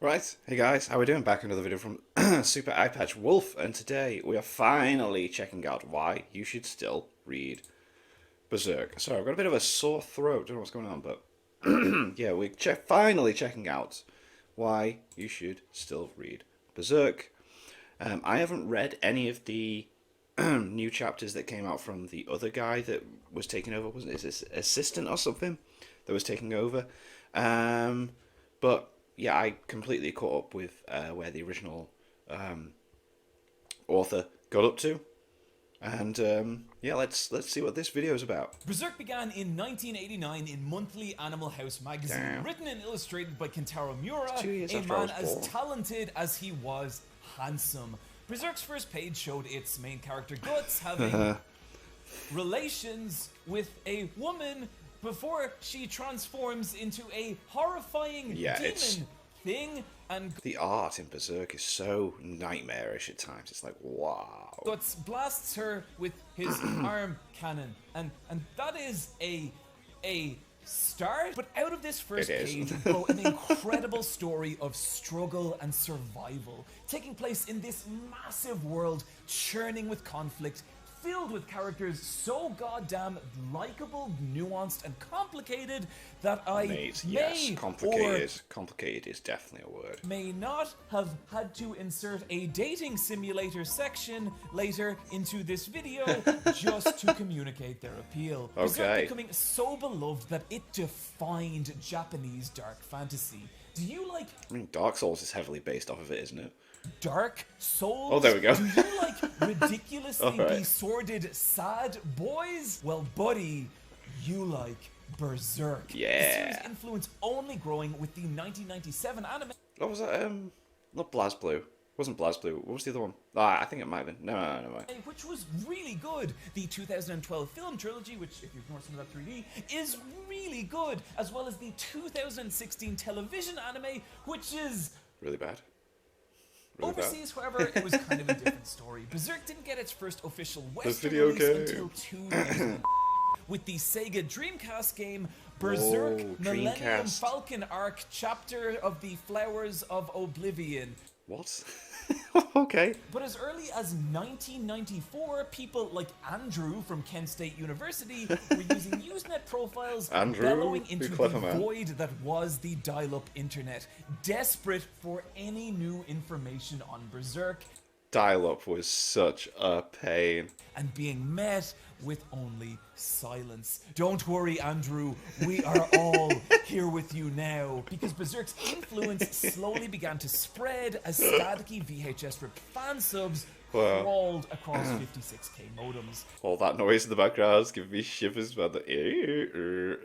Right, hey guys, how we doing? Back another video from Super Eye Patch Wolf, and today we are finally checking out why you should still read Berserk. Sorry, I've got a bit of a sore throat, don't know what's going on, but yeah, we're finally checking out why you should still read Berserk. I haven't read any of the new chapters that came out from the other guy that was taking over, wasn't it his assistant or something that was taking over? Um, but yeah, I completely caught up with where the original um, author got up to, and yeah, let's see what this video is about. Berserk began in 1989 in Monthly Animal House magazine, Damn, written and illustrated by Kentaro Miura, it's 2 years a after I man was as born. talented as he was handsome. Berserk's first page showed its main character Guts having relations with a woman before she transforms into a horrifying Yeah, it's demon thing, and the art in Berserk is so nightmarish at times. It's like wow. Guts blasts her with his arm cannon, and that is a start. But out of this first It is. page would grow an incredible story of struggle and survival, taking place in this massive world, churning with conflict, filled with characters so goddamn likable, nuanced, and complicated that I Mate, may yes, or complicated. Complicated is definitely a word. may not have had to insert a dating simulator section later into this video just to communicate their appeal. Berserk Okay. becoming so beloved that it defined Japanese dark fantasy. Do you like I mean, Dark Souls is heavily based off of it, isn't it? Dark Souls? Oh, there we go. Do you like ridiculously Alright. besworded sad boys? Well, buddy, you like Berserk. Yeah. The series' influence only growing with the 1997 anime. What was that? Not BlazBlue. It wasn't BlazBlue. What was the other one? Ah, I think it might have been. No. Which was really good. The 2012 film trilogy, which, if you've ignored some of that 3D, is really good, as well as the 2016 television anime, which is Really bad. Really overseas. However, it was kind of a different story. Berserk didn't get its first official Western video release game. until 2000. With the Sega Dreamcast game Berserk Whoa, Millennium Dreamcast. Falcon Arc Chapter of the Flowers of Oblivion. What? Okay. But as early as 1994, people like Andrew from Kent State University were using Usenet profiles, Andrew, bellowing you into the clever man. void that was the dial-up internet, desperate for any new information on Berserk, Dial-up was such a pain. and being met with only silence. Don't worry, Andrew, we are all here with you now, because Berserk's influence slowly began to spread as staticky VHS ripped fan subs Wow. crawled across 56k modems. All that noise in the background is giving me shivers about the.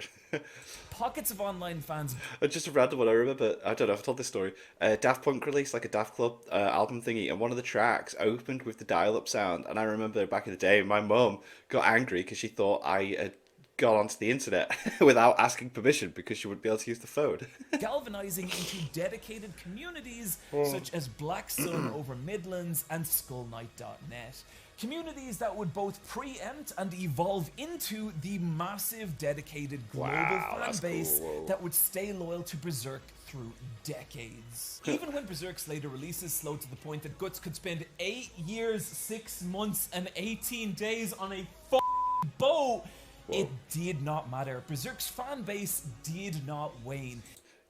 Pockets of online fans Just a random one. I remember. I don't know if I told this story. Daft Punk released like a Daft Club album thingy, and one of the tracks opened with the dial-up sound. And I remember back in the day, my mum got angry because she thought I had gone onto the internet without asking permission because she wouldn't be able to use the phone. galvanizing into dedicated communities such as Black Sun over Midlands and SkullKnight.net. Communities that would both preempt and evolve into the massive dedicated global Wow, fan that's base cool. that would stay loyal to Berserk through decades. Even when Berserk's later releases slowed to the point that Guts could spend 8 years, 6 months, and 18 days on a boat, it did not matter. Berserk's fan base did not wane.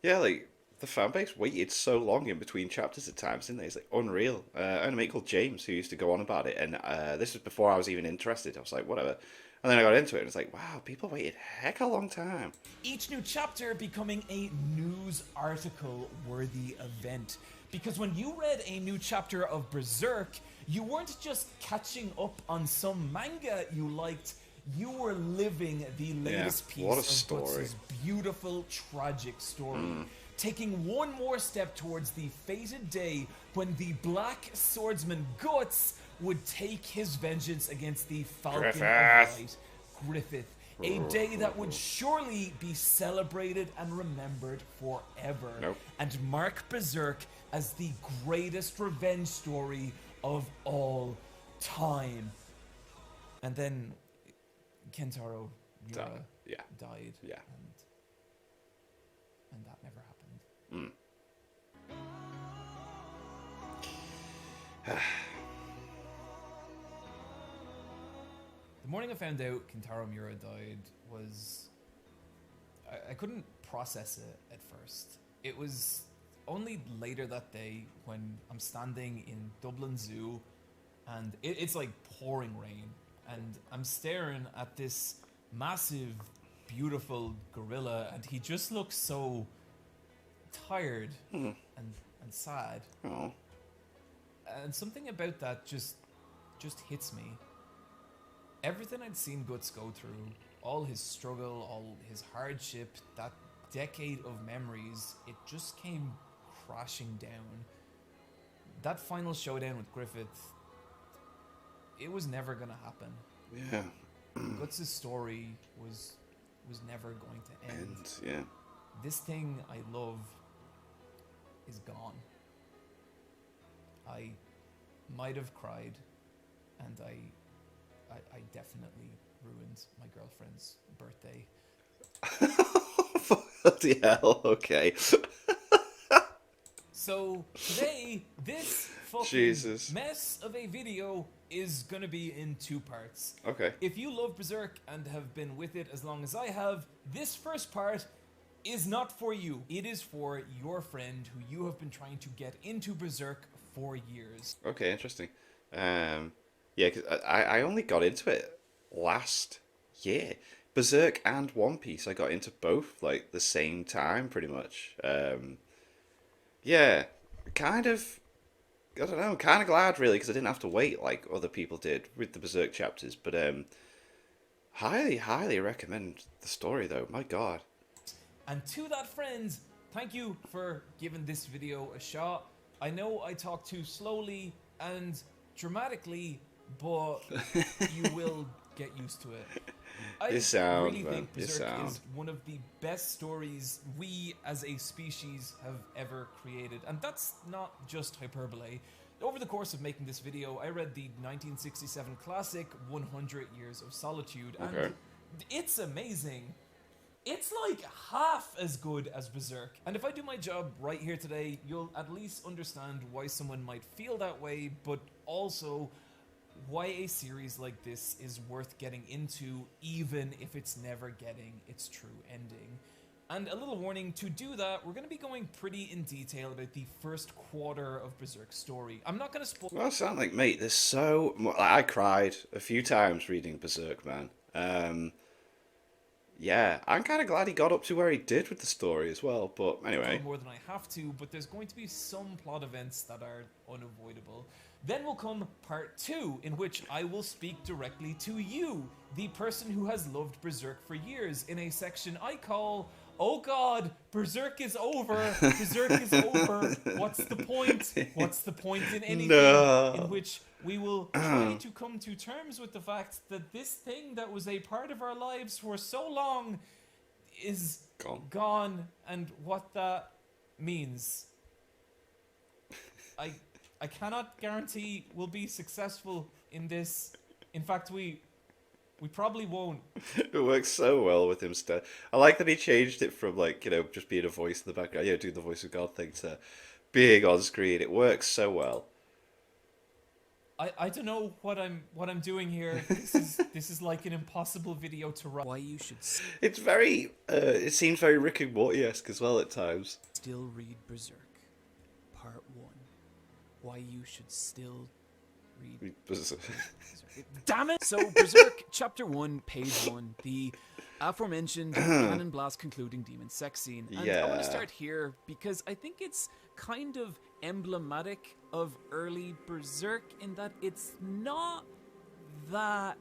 Yeah, like the fan base waited so long in between chapters at times, didn't they? It's like unreal. I had a mate called James who used to go on about it, and this was before I was even interested. I was like, whatever. And then I got into it, and it's like, wow, people waited heck a long time. Each new chapter becoming a news article worthy event. Because when you read a new chapter of Berserk, you weren't just catching up on some manga you liked, you were living the latest piece what a of story. Guts' beautiful, tragic story. Taking one more step towards the fated day when the Black Swordsman Guts would take his vengeance against the Falcon of Griffith. Light, Griffith. A day that would surely be celebrated and remembered forever. Nope. And mark Berserk as the greatest revenge story of all time. And then Kentaro Miura Yeah. died. Yeah. And that never happened. The morning I found out Kentaro Miura died was... I couldn't process it at first. It was only later that day when I'm standing in Dublin Zoo and it's like pouring rain, and I'm staring at this massive, beautiful gorilla, and he just looks so tired and sad. Oh. And something about that just hits me. Everything I'd seen Guts go through, all his struggle, all his hardship, that decade of memories, it just came crashing down. That final showdown with Griffith, it was never gonna happen. Yeah. Guts' story was never going to end. Yeah. This thing I love is gone. I might have cried, and I definitely ruined my girlfriend's birthday. Bloody hell, okay. So today, this fucking Jesus. mess of a video is gonna be in 2 parts. Okay. If you love Berserk and have been with it as long as I have, this first part is not for you. It is for your friend who you have been trying to get into Berserk for years. Okay, interesting. Yeah, because I only got into it last year. Berserk and One Piece, I got into both like the same time, pretty much. Yeah, kind of. I don't know. Kind of glad, really, because I didn't have to wait like other people did with the Berserk chapters. But highly recommend the story, though. My God. And to that friend, thank you for giving this video a shot. I know I talk too slowly and dramatically, but you will get used to it. I really think Berserk is one of the best stories we as a species have ever created. And that's not just hyperbole. Over the course of making this video, I read the 1967 classic 100 Years of Solitude, and it's amazing. It's like half as good as Berserk. And if I do my job right here today, you'll at least understand why someone might feel that way, but also why a series like this is worth getting into, even if it's never getting its true ending. And a little warning, to do that, we're going to be going pretty in detail about the first quarter of Berserk's story. I'm not going to spoil... Well, it sounds like, mate, there's so... I cried a few times reading Berserk, man. Yeah, I'm kind of glad he got up to where he did with the story as well, but anyway. More than I have to, but there's going to be some plot events that are unavoidable. Then will come part 2, in which I will speak directly to you, the person who has loved Berserk for years, in a section I call, "Oh God, Berserk is over, Berserk is over, what's the point? What's the point in anything?" No. In which we will try to come to terms with the fact that this thing that was a part of our lives for so long is gone, and what that means. I cannot guarantee we'll be successful in this. In fact, we probably won't. It works so well with him still. I like that he changed it from, like, you know, just being a voice in the background, you know, doing the voice of God thing, to being on screen. It works so well. I don't know what I'm doing here. This is like an impossible video to write. Why you should It's very it seems very Rick and Morty-esque as well at times. Still read Berserk, Part 1. Why you should still read Berserk. Damn it! So, Berserk, Chapter 1, Page 1, the aforementioned Cannon Blast concluding demon sex scene. And I want to start here because I think it's kind of emblematic of early Berserk in that it's not that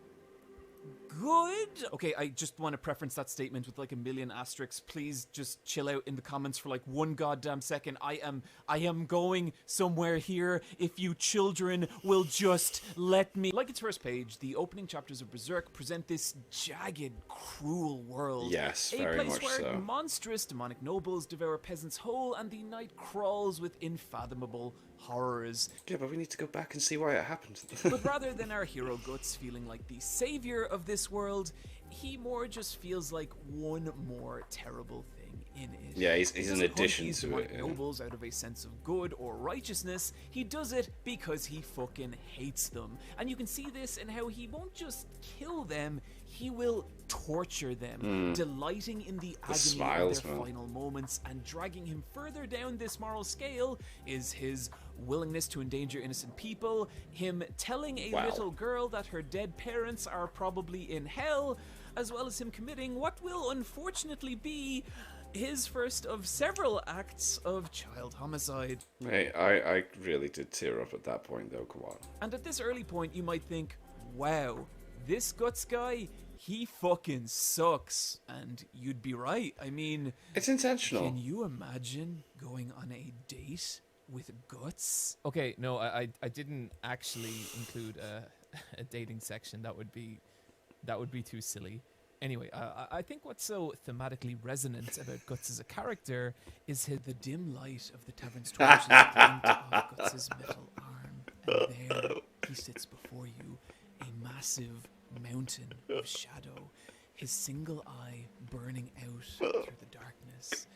good. Okay, I just want to preference that statement with like a million asterisks. Please just chill out in the comments for like 1 goddamn second. I am going somewhere here. If you children will just let me. Like its first page, the opening chapters of Berserk present this jagged, cruel world. Yes, a very place much where so. monstrous demonic nobles devour peasants whole, and the night crawls with unfathomable horrors. Yeah, but we need to go back and see why it happened. But rather than our hero Guts feeling like the savior of this world, he more just feels like one more terrible thing in it. Yeah, he's He an doesn't hunt addition these to demonic it. Yeah. nobles out of a sense of good or righteousness. He does it because he fucking hates them. And you can see this in how he won't just kill them, he will torture them, delighting in the agony smiles, of their man. final moments. And dragging him further down this moral scale is his willingness to endanger innocent people, him telling a Wow. little girl that her dead parents are probably in hell, as well as him committing what will unfortunately be his first of several acts of child homicide. Mate, I really did tear up at that point, though. Come on. And at this early point, you might think, wow, this Guts guy, he fucking sucks. And you'd be right. I mean, It's intentional. can you imagine going on a date with Guts? Okay, no, I didn't actually include a dating section. That would be too silly. Anyway, I think what's so thematically resonant about Guts as a character is the dim light of the tavern's torches blinked off Guts' metal arm, and there he sits before you, a massive mountain of shadow, his single eye burning out through the darkness.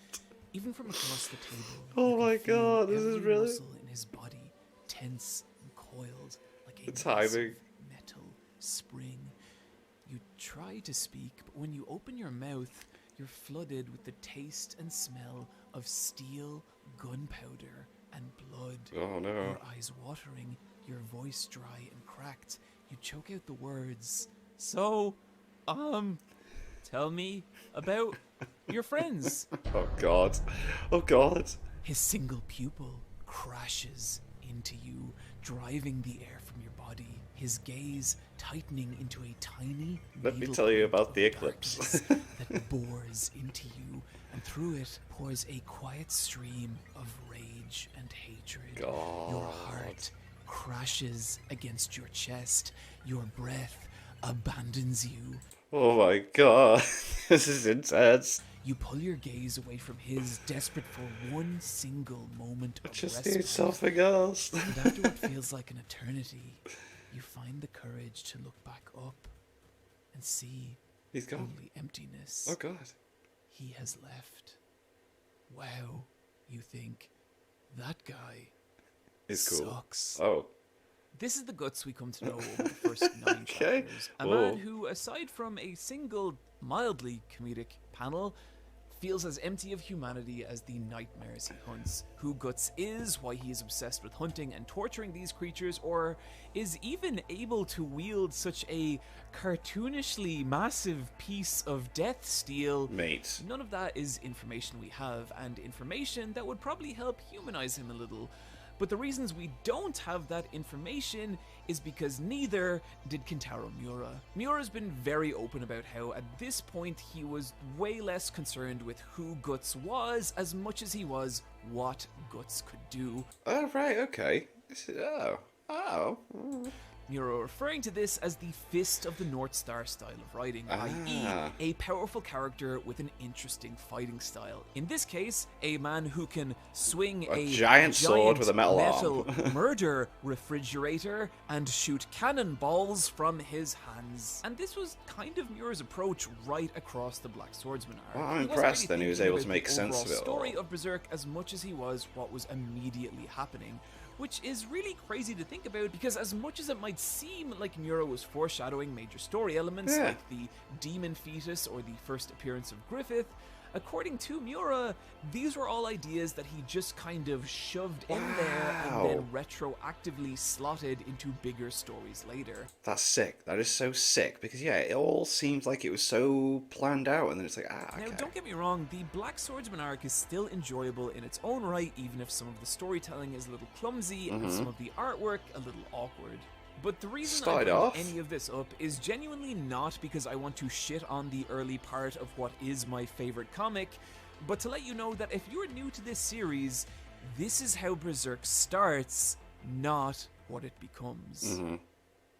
Even from across the table, Oh you can my feel God, this is every really- muscle in his body tense and coiled like a The timing. massive metal spring. You try to speak, but when you open your mouth, you're flooded with the taste and smell of steel, gunpowder, and blood. Oh no. Your eyes watering, your voice dry and cracked. You choke out the words. So, tell me about your friends. Oh god. Oh god. His single pupil crashes into you, driving the air from your body. His gaze tightening into a tiny Let me needle tell you point about of the eclipse. darkness that bores into you, and through it pours a quiet stream of rage and hatred. God. Your heart crashes against your chest. Your breath abandons you. Oh my god. This is intense. You pull your gaze away from his, desperate for one single moment of Just respite. need something else. And after what feels like an eternity, you find the courage to look back up and see He's gone. only emptiness. Oh god. He has left. Wow, you think, that guy It's cool. sucks. Oh. This is the Guts we come to know over the first 9 Okay. chapters. A Whoa. man who, aside from a single, mildly comedic panel, feels as empty of humanity as the nightmares he hunts. Who Guts is, why he is obsessed with hunting and torturing these creatures, or is even able to wield such a cartoonishly massive piece of death steel. Mate. None of that is information we have, and information that would probably help humanize him a little. But the reasons we don't have that information is because neither did Kentaro Miura. Miura's been very open about how at this point he was way less concerned with who Guts was as much as he was what Guts could do. Oh right, okay. Oh. Miura referring to this as the Fist of the North Star style of writing, i.e. Ah. a powerful character with an interesting fighting style. In this case, a man who can swing A giant sword with a metal arm. murder refrigerator and shoot cannonballs from his hands. And this was kind of Miura's approach right across the Black Swordsman arc. Well, I'm He wasn't impressed really then he was thinking able to about make the sense of overall it all. story of Berserk as much as he was what was immediately happening. Which is really crazy to think about because as much as it might seem like Miura was foreshadowing major story elements Yeah. like the demon fetus or the first appearance of Griffith, according to Miura, these were all ideas that he just kind of shoved in there and then Wow. retroactively slotted into bigger stories later. That's sick. That is so sick because yeah, it all seems like it was so planned out, and then it's like okay. Now, don't get me wrong, the Black Swordsman arc is still enjoyable in its own right, even if some of the storytelling is a little clumsy and some of the artwork a little awkward. But the reason I Start bring off. any of this up is genuinely not because I want to shit on the early part of what is my favorite comic, but to let you know that if you're new to this series, this is how Berserk starts, not what it becomes.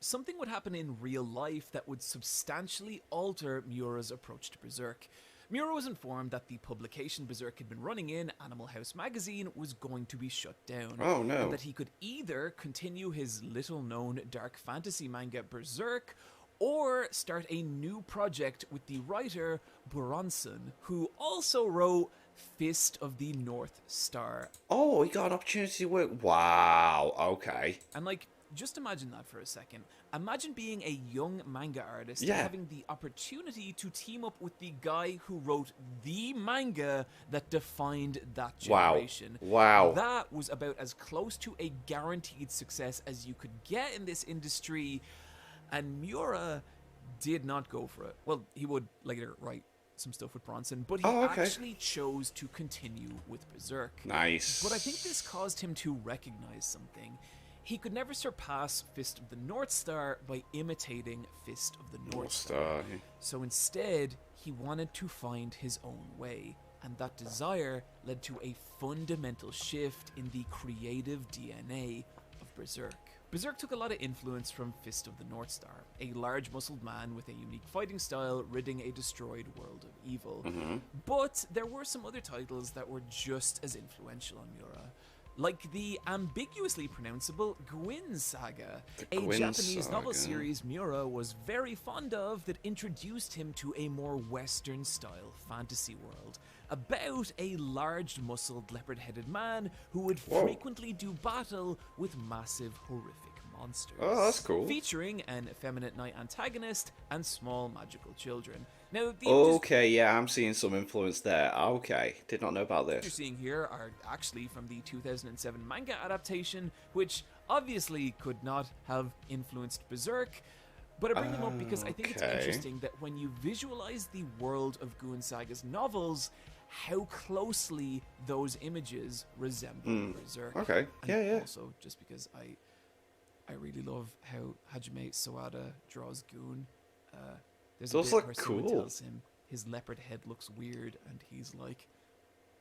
Something would happen in real life that would substantially alter Miura's approach to Berserk. Miura was informed that the publication Berserk had been running in, Animal House magazine, was going to be shut down. Oh, no. And that he could either continue his little-known dark fantasy manga Berserk, or start a new project with the writer Buronson, who also wrote Fist of the North Star. Oh, he got an opportunity to work. Wow. Okay. And like, just imagine that for a second. Imagine being a young manga artist Yeah. having the opportunity to team up with the guy who wrote the manga that defined that generation. Wow. That was about as close to a guaranteed success as you could get in this industry. And Miura did not go for it. Well, he would later write some stuff with Bronson, but he actually chose to continue with Berserk. Nice. But I think this caused him to recognize something. He could never surpass Fist of the North Star by imitating Fist of the North Star. So instead, he wanted to find his own way, and that desire led to a fundamental shift in the creative DNA of Berserk. Berserk took a lot of influence from Fist of the North Star, a large muscled man with a unique fighting style ridding a destroyed world of evil. But there were some other titles that were just as influential on Miura, like the ambiguously pronounceable Gwyn Saga, a Japanese novel series Miura was very fond of that introduced him to a more Western-style fantasy world, about a large muscled leopard-headed man who would frequently do battle with massive horrific monsters. Oh, that's cool. Featuring an effeminate knight antagonist and small magical children. Now, the Okay, yeah, I'm seeing some influence there. Okay, did not know about you're this. seeing here are actually from the 2007 manga adaptation, which obviously could not have influenced Berserk. But I bring them up because I think it's interesting that when you visualize the world of Gwyn Saga's novels, how closely those images resemble Berserk. Okay, And yeah. also, just because I really love how Hajime Sawada draws Goon. There's Those a bit look where someone cool. tells him his leopard head looks weird, and he's like,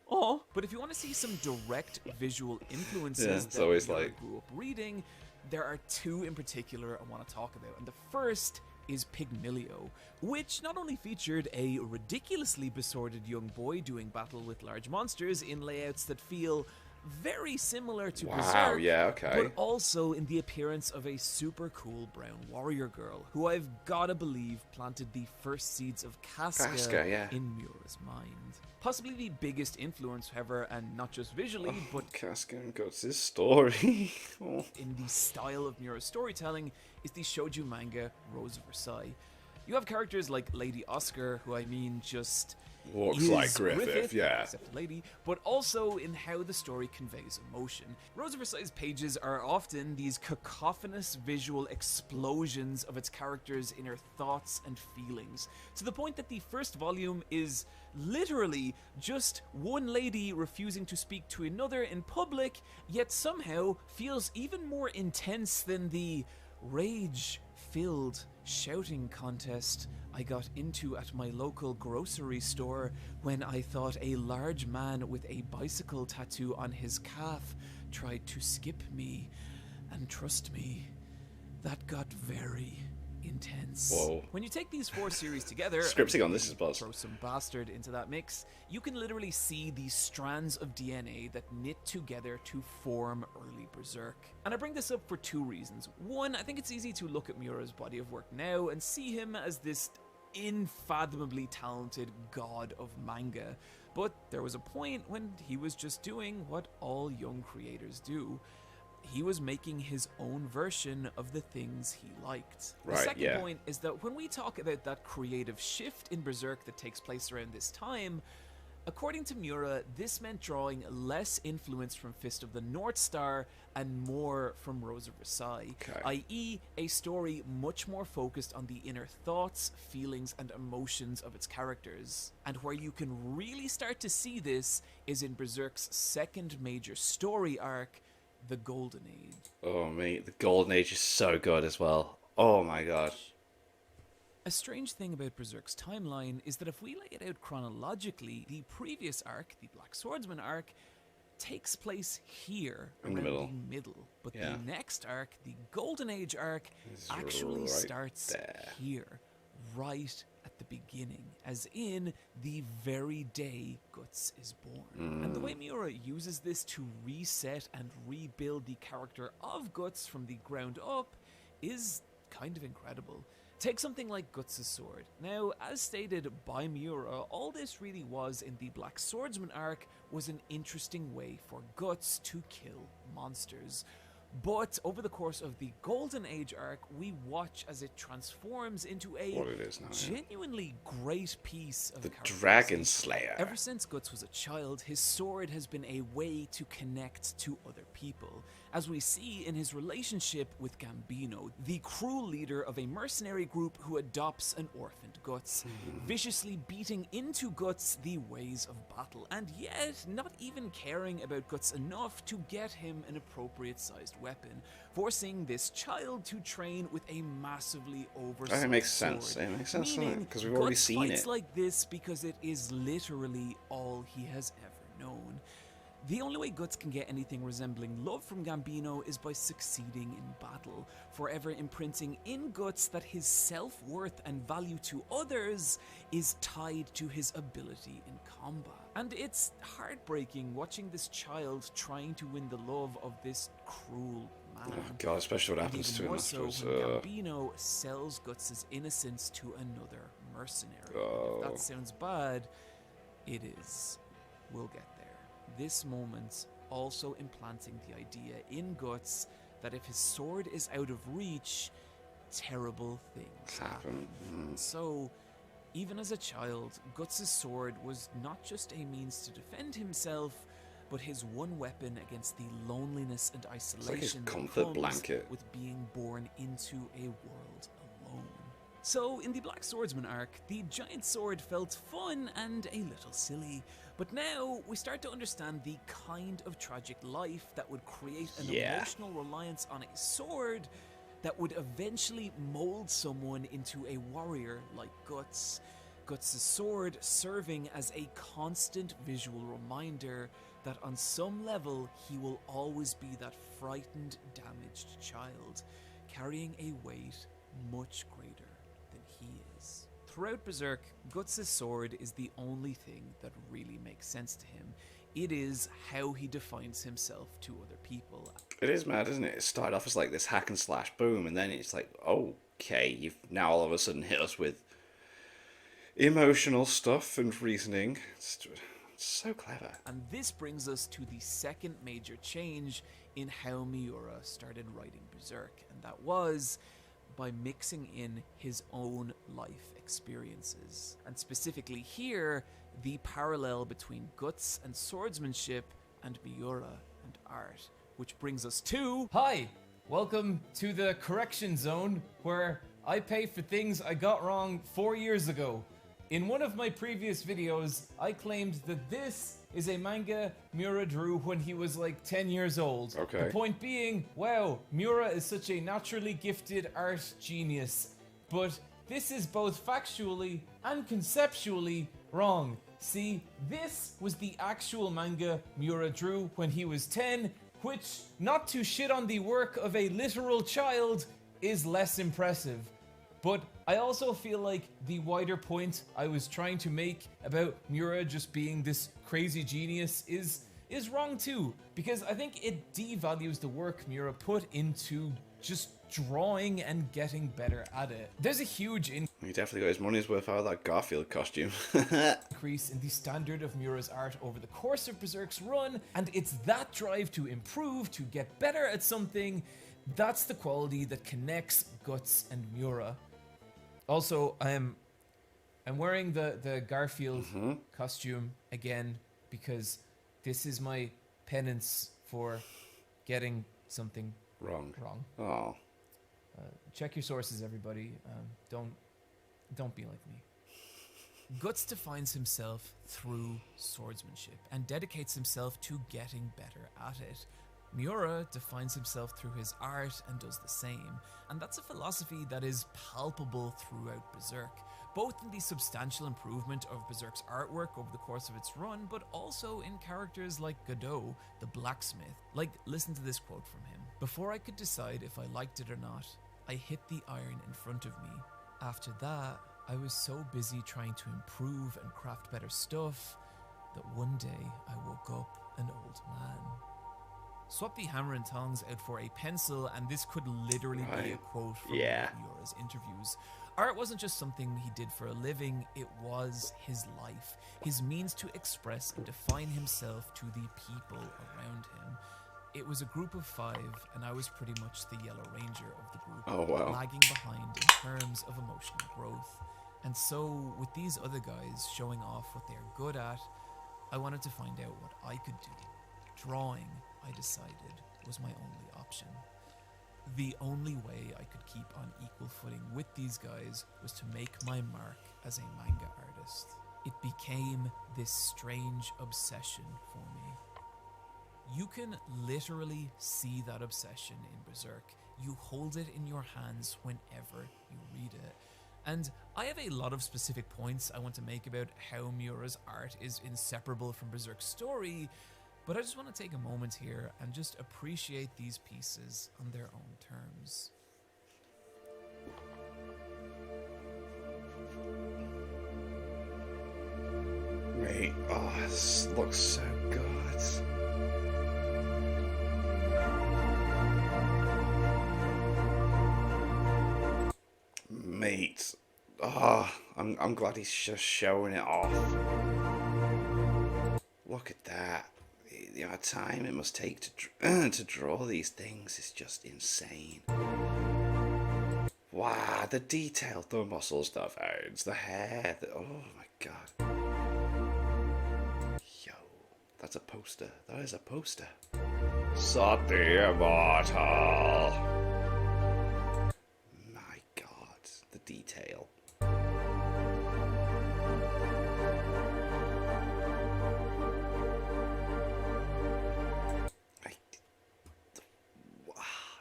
"Oh." But if you want to see some direct visual influences Yeah, it's that always Miura like- grew up reading, there are two in particular I want to talk about. And the first is Pygmilio, which not only featured a ridiculously besorted young boy doing battle with large monsters in layouts that feel very similar to Berserk, yeah, okay. but also in the appearance of a super cool brown warrior girl, who I've gotta believe planted the first seeds of Casca yeah. in Miura's mind. Possibly the biggest influence, however, and not just visually, but Casca and Guts' story. Oh. in the style of Miura's storytelling, is the shoujo manga Rose of Versailles. You have characters like Lady Oscar, who I mean just Looks is like Griffith, yeah. except a lady, but also in how the story conveys emotion. Rose of Versailles' pages are often these cacophonous visual explosions of its characters' inner thoughts and feelings, to the point that the first volume is literally just one lady refusing to speak to another in public, yet somehow feels even more intense than the rage-filled shouting contest I got into at my local grocery store when I thought a large man with a bicycle tattoo on his calf tried to skip me. And trust me, that got very intense. Whoa. When you take these four series together, Scripting on this is buzz. throw some bastard into that mix, you can literally see these strands of DNA that knit together to form early Berserk. And I bring this up for two reasons. One, I think it's easy to look at Miura's body of work now and see him as this unfathomably talented god of manga. But there was a point when he was just doing what all young creators do. He was making his own version of the things he liked. The Right, second yeah. point is that when we talk about that creative shift in Berserk that takes place around this time, according to Miura, this meant drawing less influence from Fist of the North Star and more from Rose of Versailles, Okay. i.e. a story much more focused on the inner thoughts, feelings, and emotions of its characters. And where you can really start to see this is in Berserk's second major story arc, the Golden Age. Oh, mate, the Golden Age is so good as well. Oh my god. A strange thing about Berserk's timeline is that if we lay it out chronologically, the previous arc, the Black Swordsman arc, takes place here, In the around middle. But Yeah. the next arc, the Golden Age arc, It's actually right starts there. here, right at the beginning, as in the very day Guts is born. And the way Miura uses this to reset and rebuild the character of Guts from the ground up is kind of incredible. Take something like Guts' sword. Now, as stated by Miura, all this really was in the Black Swordsman arc was an interesting way for Guts to kill monsters. But over the course of the Golden Age arc, we watch as it transforms into a What it is now, yeah. genuinely great piece of The characterization. Dragon Slayer. Ever since Guts was a child, his sword has been a way to connect to other people, as we see in his relationship with Gambino, the cruel leader of a mercenary group who adopts an orphaned Guts, viciously beating into Guts the ways of battle, and yet not even caring about Guts enough to get him an appropriate sized weapon, forcing this child to train with a massively oversized It makes sense. sword. It makes sense, doesn't Meaning, it? Because we've already Guts seen fights it. like this because it is literally all he has ever known. The only way Guts can get anything resembling love from Gambino is by succeeding in battle, forever imprinting in Guts that his self-worth and value to others is tied to his ability in combat. And it's heartbreaking watching this child trying to win the love of this cruel man. Oh, God, especially what happens And to even him more so afterwards. when Gambino sells Guts' innocence to another mercenary. Oh. If that sounds bad, it is. We'll get there. This moment also implanting the idea in Guts that if his sword is out of reach, terrible things happen. So, even as a child, Guts' sword was not just a means to defend himself, but his one weapon against the loneliness and isolation that comfort comes blanket. with being born into a world alone. So, in the Black Swordsman arc, the giant sword felt fun and a little silly, but now we start to understand the kind of tragic life that would create an emotional reliance on a sword that would eventually mold someone into a warrior like Guts. Guts' sword serving as a constant visual reminder that on some level he will always be that frightened, damaged child, carrying a weight much greater than he is. Throughout Berserk, Guts' sword is the only thing that really makes sense to him. It is how he defines himself to other people. It is mad, isn't it? It started off as like this hack and slash boom, and then it's like, okay, you've now all of a sudden hit us with emotional stuff and reasoning. It's so clever. And this brings us to the second major change in how Miura started writing Berserk, and that was by mixing in his own life experiences. And specifically here, the parallel between Guts and swordsmanship and Miura and art, which brings us to... Hi, welcome to the correction zone, where I pay for things I got wrong 4 years ago. In one of my previous videos, I claimed that this is a manga Miura drew when he was like 10 years old. Okay. The point being, wow, Miura is such a naturally gifted art genius. But this is both factually and conceptually wrong. See, this was the actual manga Miura drew when he was 10, which, not to shit on the work of a literal child, is less impressive. But I also feel like the wider point I was trying to make about Miura just being this crazy genius is wrong too, because I think it devalues the work Miura put into just drawing and getting better at it. There's a huge He definitely got his money's worth out of that Garfield costume. increase in the standard of Miura's art over the course of Berserk's run, and it's that drive to improve, to get better at something, that's the quality that connects Guts and Miura. Also, I'm wearing the Garfield costume again because this is my penance for getting something Wrong. wrong. Oh. Check your sources, everybody. Don't be like me. Guts defines himself through swordsmanship and dedicates himself to getting better at it. Miura defines himself through his art and does the same, and that's a philosophy that is palpable throughout Berserk, both in the substantial improvement of Berserk's artwork over the course of its run, but also in characters like Godot, the blacksmith. Like, listen to this quote from him. "Before I could decide if I liked it or not, I hit the iron in front of me. After that, I was so busy trying to improve and craft better stuff that one day I woke up an old man." Swap the hammer and tongs out for a pencil, and this could literally be a quote from one of Miura's interviews. Art wasn't just something he did for a living, it was his life, his means to express and define himself to the people around him. It was a group of 5, and I was pretty much the Yellow Ranger of the group, lagging behind in terms of emotional growth. And so, with these other guys showing off what they're good at, I wanted to find out what I could do. Drawing, I decided, was my only option. The only way I could keep on equal footing with these guys was to make my mark as a manga artist. It became this strange obsession for me. You can literally see that obsession in Berserk. You hold it in your hands whenever you read it. And I have a lot of specific points I want to make about how Miura's art is inseparable from Berserk's story, but I just want to take a moment here and just appreciate these pieces on their own terms. Mate, oh, this looks so good. Mate, I'm glad he's just showing it off. Look at that. The amount of time it must take to draw these things is just insane. Wow, the detail, the muscle stuff, the hair, oh my god. Yo, that's a poster. That is a poster. Sot the Immortal. My god, the detail.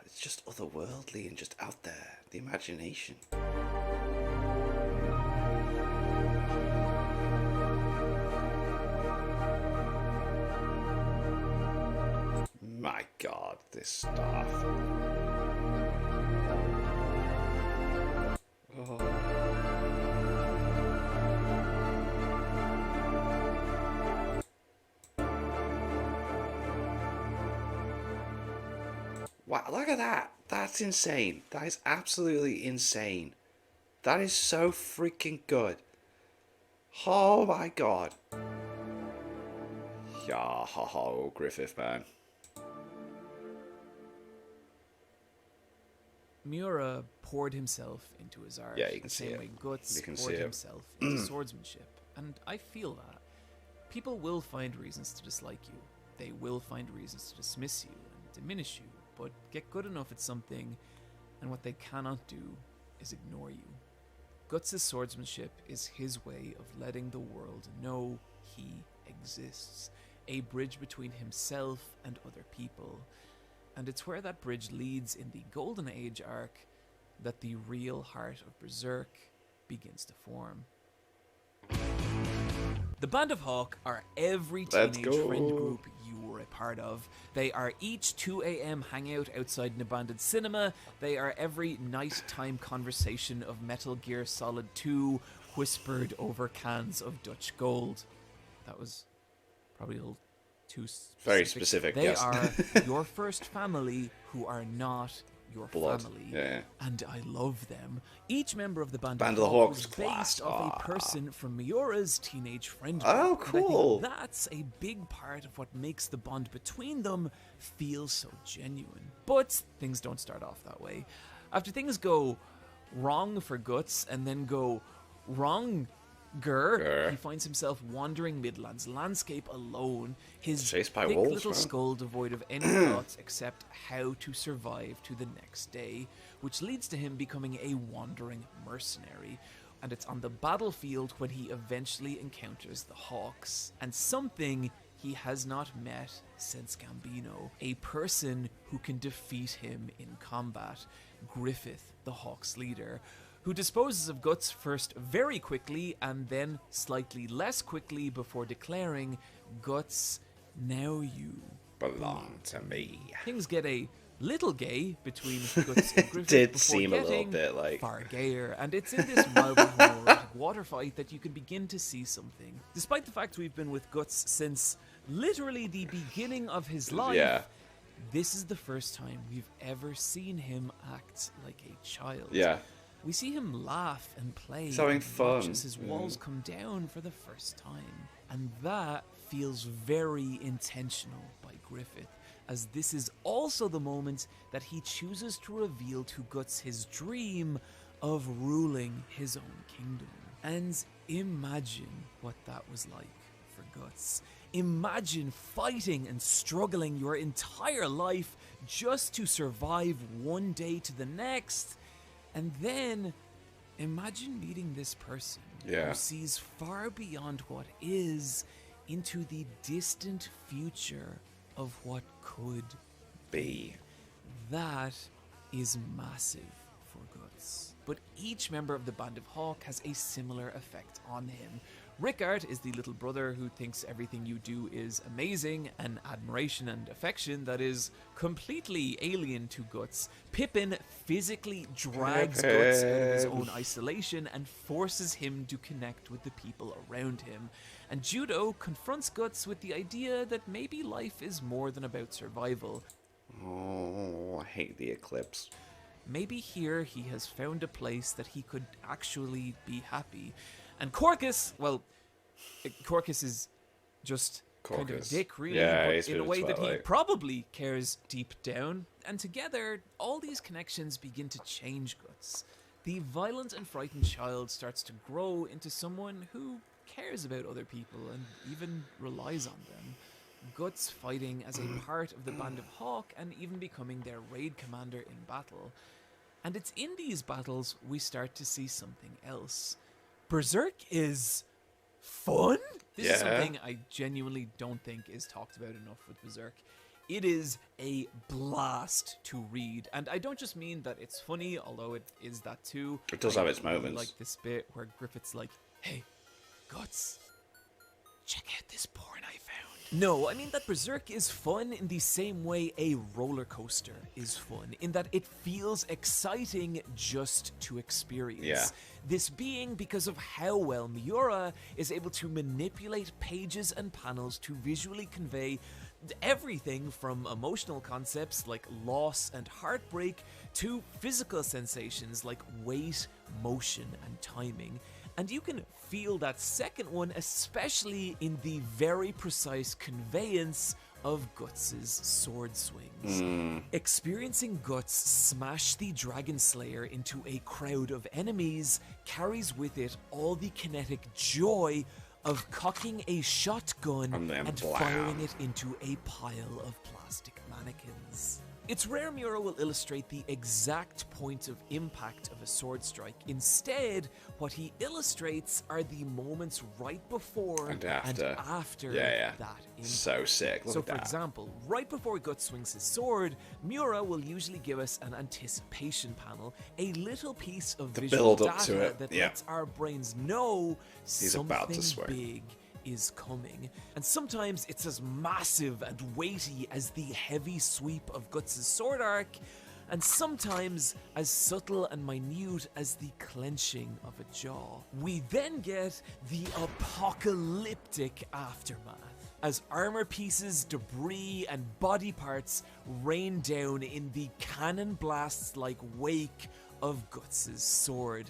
It's just otherworldly and just out there. The imagination. My god, this stuff. Oh. Wow, look at that. That's insane. That is absolutely insane. That is so freaking good. Oh my god. Yeah, Griffith, man. Miura poured himself into his art. Yeah, you can see it. The same way Guts You can poured see it. himself into swordsmanship. And I feel that. People will find reasons to dislike you. They will find reasons to dismiss you and diminish you. But get good enough at something, and what they cannot do is ignore you. Guts' swordsmanship is his way of letting the world know he exists. A bridge between himself and other people. And it's where that bridge leads in the Golden Age arc that the real heart of Berserk begins to form. The Band of Hawk are every teenage friend group you were a part of. They are each 2 a.m. hangout outside an abandoned cinema. They are every nighttime conversation of Metal Gear Solid 2 whispered over cans of Dutch Gold. That was probably a little too specific. Very specific, They yes. are your first family who are not your Blood. family. Yeah. And I love them. Each member of the Band Band of of the the Hawk Hawk was was class. based off a person from Miura's teenage friend Oh, group. And I cool. think that's a big part of what makes the bond between them feel so genuine. But things don't start off that way. After things go wrong for Guts and then go wrong he finds himself wandering Midland's landscape alone, his Chased by thick wolves, little man. skull devoid of any thoughts except how to survive to the next day, which leads to him becoming a wandering mercenary. And it's on the battlefield when he eventually encounters the Hawks, and something he has not met since Gambino, a person who can defeat him in combat, Griffith, the Hawks' leader, who disposes of Guts first very quickly and then slightly less quickly before declaring, Guts, now you Belong to me. Things get a little gay between Guts and Griffith Did before seem a little getting bit like- far gayer, and it's in this mildly homoerotic water fight that you can begin to see something. Despite the fact we've been with Guts since literally the beginning of his life, Yeah. this is the first time we've ever seen him act like a child. Yeah. We see him laugh and play. He's having and fun. watch as his walls come down for the first time. And that feels very intentional by Griffith, as this is also the moment that he chooses to reveal to Guts his dream of ruling his own kingdom. And imagine what that was like for Guts. Imagine fighting and struggling your entire life just to survive one day to the next. And then imagine meeting this person who sees far beyond what is into the distant future of what could be. That is massive for Guts. But each member of the Band of Hawk has a similar effect on him. Rickard is the little brother who thinks everything you do is amazing, an admiration and affection that is completely alien to Guts. Pippin physically drags Guts out of his own isolation and forces him to connect with the people around him. And Judo confronts Guts with the idea that maybe life is more than about survival. Oh, I hate the eclipse. Maybe here he has found a place that he could actually be happy. And Corcus, well, Corcus is just kind of a dick, really, but in a way that he probably cares deep down. And together, all these connections begin to change Guts. The violent and frightened child starts to grow into someone who cares about other people and even relies on them. Guts fighting as a part of the Band of Hawk and even becoming their raid commander in battle. And it's in these battles we start to see something else. Berserk is fun? This is something I genuinely don't think is talked about enough with Berserk. It is a blast to read, and I don't just mean that it's funny, although it is that too. It does have its moments. Like this bit where Griffith's like, "Hey, Guts, check out this porn I found." No, I mean that Berserk is fun in the same way a roller coaster is fun, in that it feels exciting just to experience. Yeah. This being because of how well Miura is able to manipulate pages and panels to visually convey everything from emotional concepts like loss and heartbreak to physical sensations like weight, motion, and timing. And you can feel that second one, especially in the very precise conveyance of Guts' sword swings. Experiencing Guts smash the Dragon Slayer into a crowd of enemies carries with it all the kinetic joy of cocking a shotgun and firing it into a pile of plastic mannequins. It's rare Miura will illustrate the exact point of impact of a sword strike. Instead, what he illustrates are the moments right before and after that impact. So sick. Look so at for that. example, right before Guts swings his sword, Miura will usually give us an anticipation panel, a little piece of visual build up data to it. that lets our brains know He's about to swing. big is coming. And sometimes it's as massive and weighty as the heavy sweep of Guts' sword arc, and sometimes as subtle and minute as the clenching of a jaw. We then get the apocalyptic aftermath, as armor pieces, debris, and body parts rain down in the cannon blasts-like wake of Guts' sword.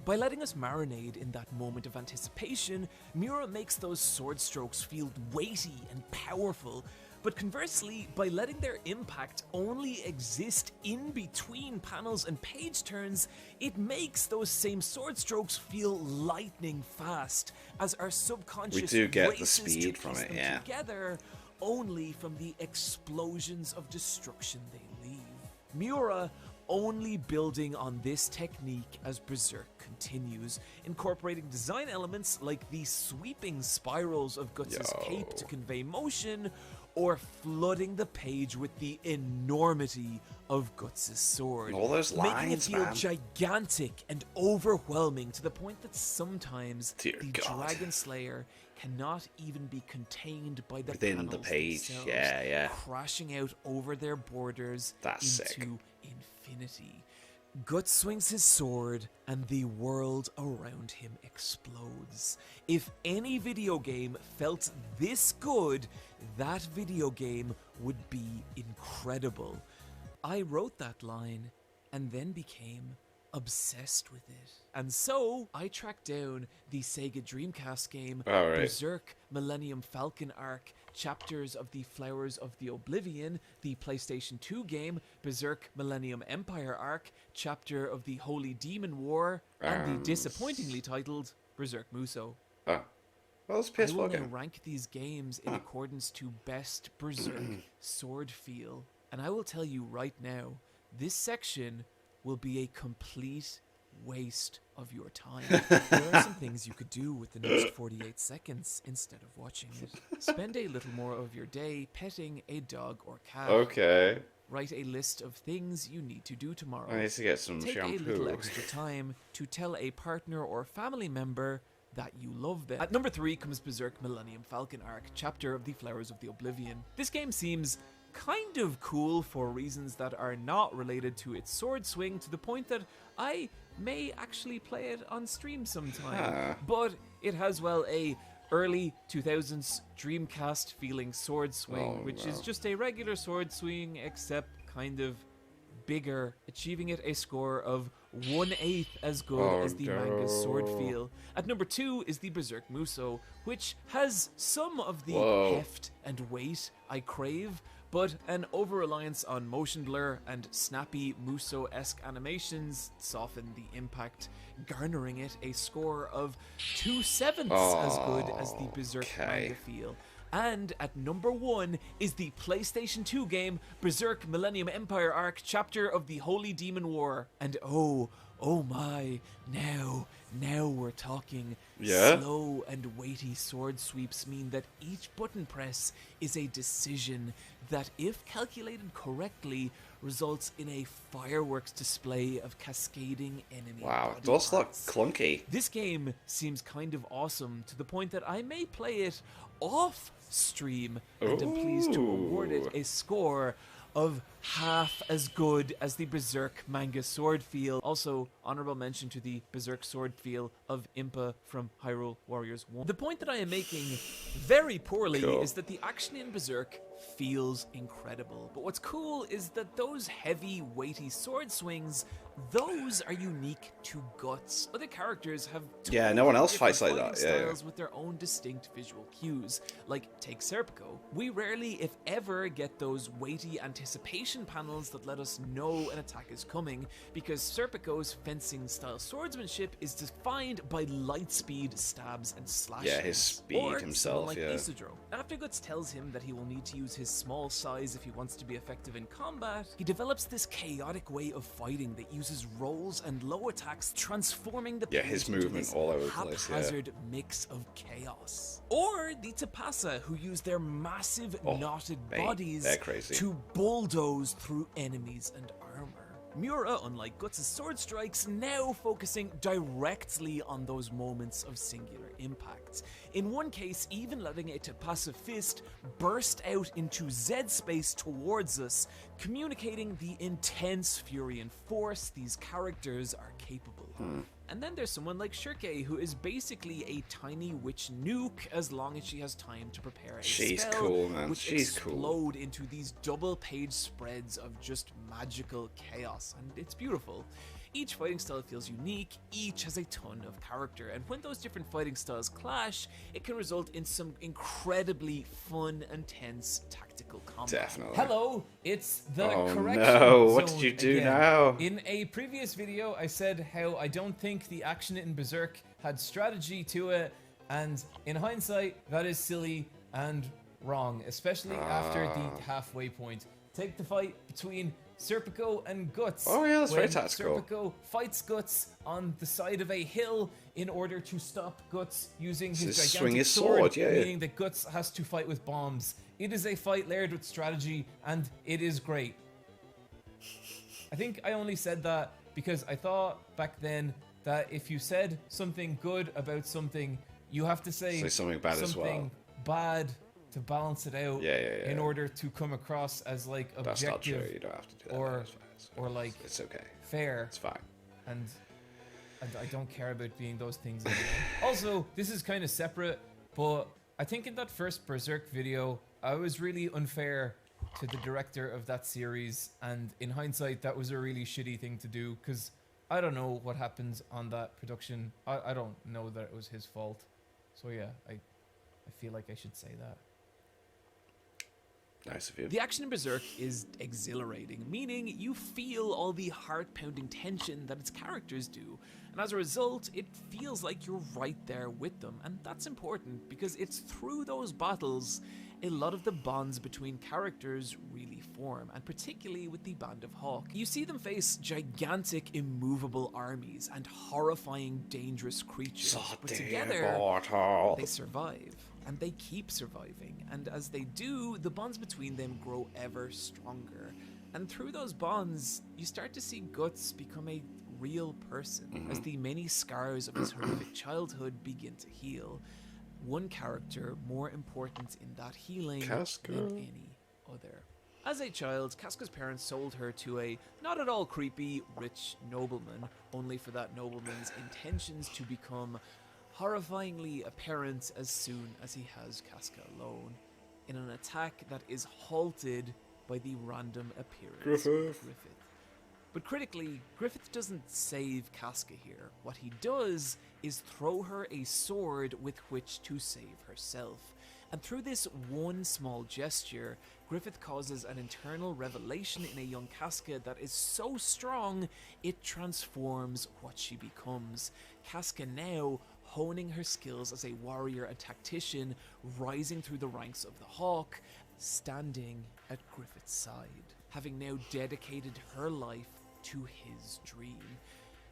By letting us marinate in that moment of anticipation, Miura makes those sword strokes feel weighty and powerful, but conversely, by letting their impact only exist in between panels and page turns, it makes those same sword strokes feel lightning fast, as our subconscious We do get the races speed to from piece it, them yeah. together only from the explosions of destruction they leave. Miura only building on this technique as Berserk continues, incorporating design elements like the sweeping spirals of Guts' cape to convey motion, or flooding the page with the enormity of Guts' sword. All those making it lines, feel man. gigantic and overwhelming to the point that sometimes Dear the God. Dragon Slayer cannot even be contained by the Within the panels page, themselves, yeah. crashing out over their borders That's into sick. infinity. Guts swings his sword, and the world around him explodes. If any video game felt this good, that video game would be incredible. I wrote that line and then became obsessed with it. And so I tracked down the Sega Dreamcast game Berserk Millennium Falcon Arc, chapters of the Flowers of the Oblivion, the PlayStation 2 game Berserk Millennium Empire Arc, chapter of the Holy Demon War, and the disappointingly titled Berserk Musou. Well, it's I will PS4 now game. rank these games in accordance to best Berserk sword feel. And I will tell you right now, this section will be a complete waste of your time. There are some things you could do with the next 48 seconds instead of watching it. Spend a little more of your day petting a dog or cat. Okay. Write a list of things you need to do tomorrow. I need to get some Take shampoo. a little extra time to tell a partner or family member that you love them. At number 3 comes Berserk Millennium Falcon Arc, chapter of the Flowers of the Oblivion. This game seems kind of cool for reasons that are not related to its sword swing, to the point that I may actually play it on stream sometime. But it has, well, a early 2000s Dreamcast feeling sword swing, which is just a regular sword swing except kind of bigger, achieving it a score of 1/8 as good as the manga's sword feel. At number 2 is the Berserk Musou, which has some of the heft and weight I crave, but an over-reliance on motion blur and snappy Musou-esque animations soften the impact, garnering it a score of 2/7 as good as the Berserk manga feel. And at number 1 is the PlayStation 2 game Berserk Millennium Empire Arc, chapter of the Holy Demon War. And oh my, now we're talking. Slow and weighty sword sweeps mean that each button press is a decision that, if calculated correctly, results in a fireworks display of cascading enemy body does look parts. clunky. This game seems kind of awesome, to the point that I may play it off stream, and am pleased to award it a score of half as good as the Berserk manga sword feel. Also, honorable mention to the Berserk sword feel of Impa from Hyrule Warriors 1. The point that I am making very poorly is that the action in Berserk feels incredible. But what's cool is that those heavy, weighty sword swings, those are unique to Guts. Other characters have no one else different fights like fighting that. styles with their own distinct visual cues. Like, take Serpico. We rarely, if ever, get those weighty anticipation panels that let us know an attack is coming, because Serpico's fencing-style swordsmanship is defined by light speed stabs and slashes. Yeah, his speed himself, like yeah. Isidro. After Guts tells him that he will need to use his small size if he wants to be effective in combat, he develops this chaotic way of fighting that uses rolls and low attacks, transforming the his page into movement this all over the place, haphazard mix of chaos. Or the Tapasa, who use their massive knotted bodies they're crazy. to bulldoze through enemies and armor. Miura, unlike Guts' sword strikes, now focusing directly on those moments of singular impact. In one case, even letting a Tapasa fist burst out into Z space towards us, communicating the intense fury and force these characters are capable of. And then there's someone like Shirke, who is basically a tiny witch nuke as long as she has time to prepare a She's spell, cool, man. which She's cool. explode into these double-page spreads of just magical chaos, and it's beautiful. Each fighting style feels unique, each has a ton of character, and when those different fighting styles clash, it can result in some incredibly fun and tense tactical combat. Definitely. Hello, it's the correction no, what zone did you do again. now? In a previous video, I said how I don't think the action in Berserk had strategy to it, and in hindsight, that is silly and wrong, especially after the halfway point. Take the fight between Serpico and Guts. Oh yeah, that's very when tactical. Serpico fights Guts on the side of a hill in order to stop Guts using his Just gigantic swing his sword, sword, yeah. meaning that Guts has to fight with bombs. It is a fight layered with strategy, and it is great. I think I only said that because I thought back then that if you said something good about something, you have to say something bad as well. something bad to balance it out in Yeah. order to come across as like That's not true. objective You don't have to do that. or It's fine, it's fine. or like It's okay. fair, It's fine. and I don't care about being those things anymore. Also, this is kind of separate, but I think in that first Berserk video, I was really unfair to the director of that series, and in hindsight, that was a really shitty thing to do, because I don't know what happens on that production. I don't know that it was his fault. So yeah, I feel like I should say that. Nice of you. The action in Berserk is exhilarating, meaning you feel all the heart-pounding tension that its characters do, and as a result, it feels like you're right there with them, and that's important because it's through those battles a lot of the bonds between characters really form, and particularly with the Band of Hawk. You see them face gigantic, immovable armies and horrifying, dangerous creatures, but together they survive. And they keep surviving, and as they do, the bonds between them grow ever stronger. And through those bonds, you start to see Guts become a real person, as the many scars of his horrific childhood begin to heal. One character more important in that healing than any other. As a child, Casca's parents sold her to a not at all creepy, rich nobleman, only for that nobleman's intentions to become horrifyingly apparent as soon as he has Casca alone, in an attack that is halted by the random appearance of Griffith. But critically, Griffith doesn't save Casca here. What he does is throw her a sword with which to save herself. And through this one small gesture, Griffith causes an internal revelation in a young Casca that is so strong, it transforms what she becomes. Casca now honing her skills as a warrior and tactician, rising through the ranks of the Hawk, standing at Griffith's side, having now dedicated her life to his dream.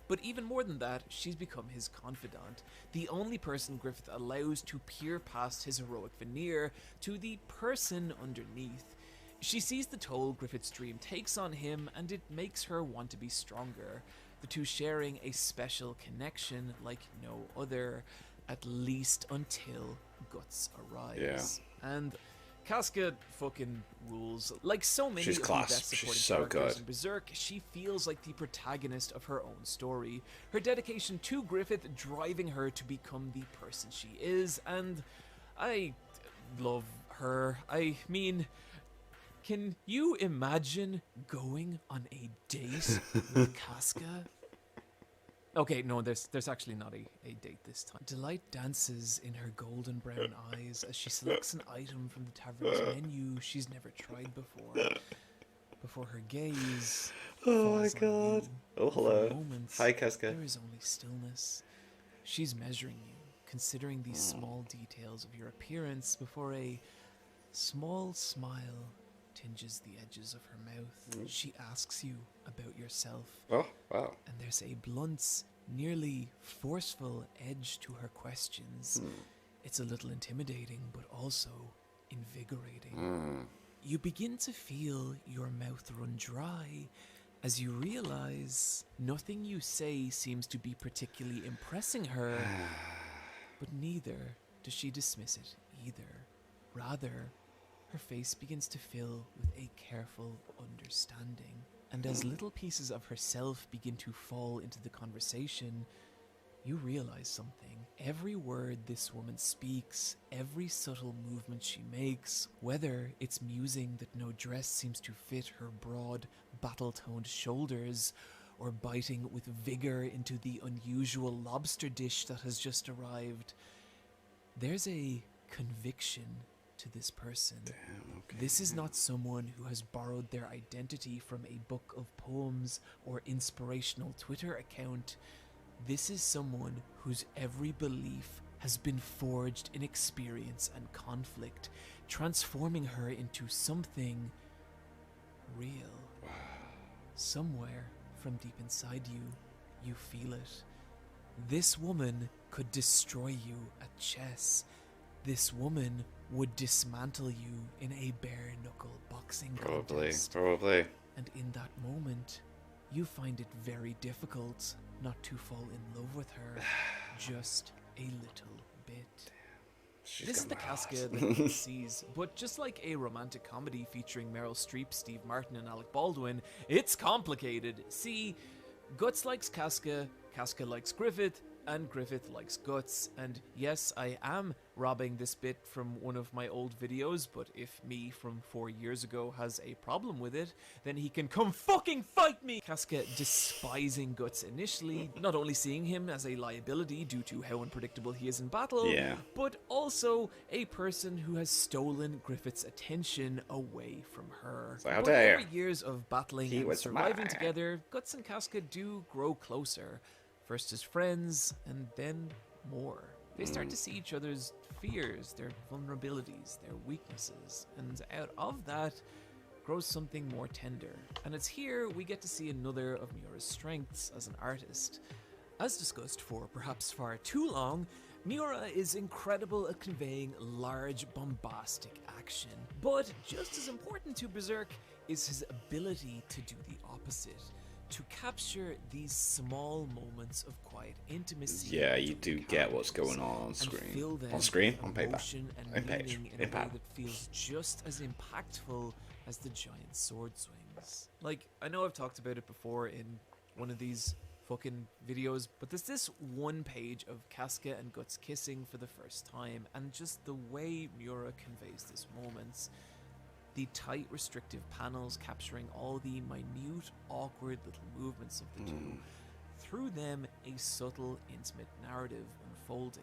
But even more than that, she's become his confidant, the only person Griffith allows to peer past his heroic veneer to the person underneath. She sees the toll Griffith's dream takes on him, and it makes her want to be stronger, the two sharing a special connection like no other, at least until Guts arrives. Yeah. And Casca fucking rules. Like so many She's of class. the best supporting She's so characters good. in Berserk, she feels like the protagonist of her own story. Her dedication to Griffith driving her to become the person she is, and I love her. I mean, can you imagine going on a date with Casca? Okay, no, there's actually not a date this time. Delight dances in her golden brown eyes as she selects an item from the tavern's menu she's never tried before her gaze Oh my falls on god. you. Oh, For hello. moments, Hi, Casca. there is only stillness. She's measuring you, considering these small details of your appearance before a small smile tinges the edges of her mouth. She asks you about yourself. Oh, wow. And there's a blunt, nearly forceful edge to her questions. It's a little intimidating, but also invigorating. You begin to feel your mouth run dry as you realize nothing you say seems to be particularly impressing her, but neither does she dismiss it either. Rather, her face begins to fill with a careful understanding. And as little pieces of herself begin to fall into the conversation, you realize something. Every word this woman speaks, every subtle movement she makes, whether it's musing that no dress seems to fit her broad, battle-toned shoulders, or biting with vigor into the unusual lobster dish that has just arrived, there's a conviction to this person. Damn, okay. This is not someone who has borrowed their identity from a book of poems or inspirational Twitter account. This is someone whose every belief has been forged in experience and conflict, transforming her into something real. Somewhere from deep inside you, you feel it. This woman could destroy you at chess. This woman would dismantle you in a bare-knuckle boxing contest. Probably. And in that moment, you find it very difficult not to fall in love with her just a little bit. This is the Casca that he sees, but just like a romantic comedy featuring Meryl Streep, Steve Martin, and Alec Baldwin, it's complicated. See, Guts likes Casca, Casca likes Griffith, and Griffith likes Guts, and yes, I am robbing this bit from one of my old videos, but if me from 4 years ago has a problem with it, then he can come fucking fight me! Casca despising Guts initially, not only seeing him as a liability due to how unpredictable he is in battle, Yeah. but also a person who has stolen Griffith's attention away from her. So how But dare over years of battling He and was surviving mine. together, Guts and Casca do grow closer. First as friends, and then more. They start to see each other's fears, their vulnerabilities, their weaknesses, and out of that grows something more tender. And it's here we get to see another of Miura's strengths as an artist. As discussed for perhaps far too long, Miura is incredible at conveying large, bombastic action. But just as important to Berserk is his ability to do the opposite. To capture these small moments of quiet intimacy. Yeah, you do between get what's characters going on and screen. fill them On screen? with On paper. emotion and On page. meaning in In a pad. way that feels just as impactful as the giant sword swings. Like, I know I've talked about it before in one of these fucking videos, but there's this one page of Casca and Guts kissing for the first time, and just the way Miura conveys this moment. The tight, restrictive panels capturing all the minute, awkward little movements of the two. Through them, a subtle, intimate narrative unfolding.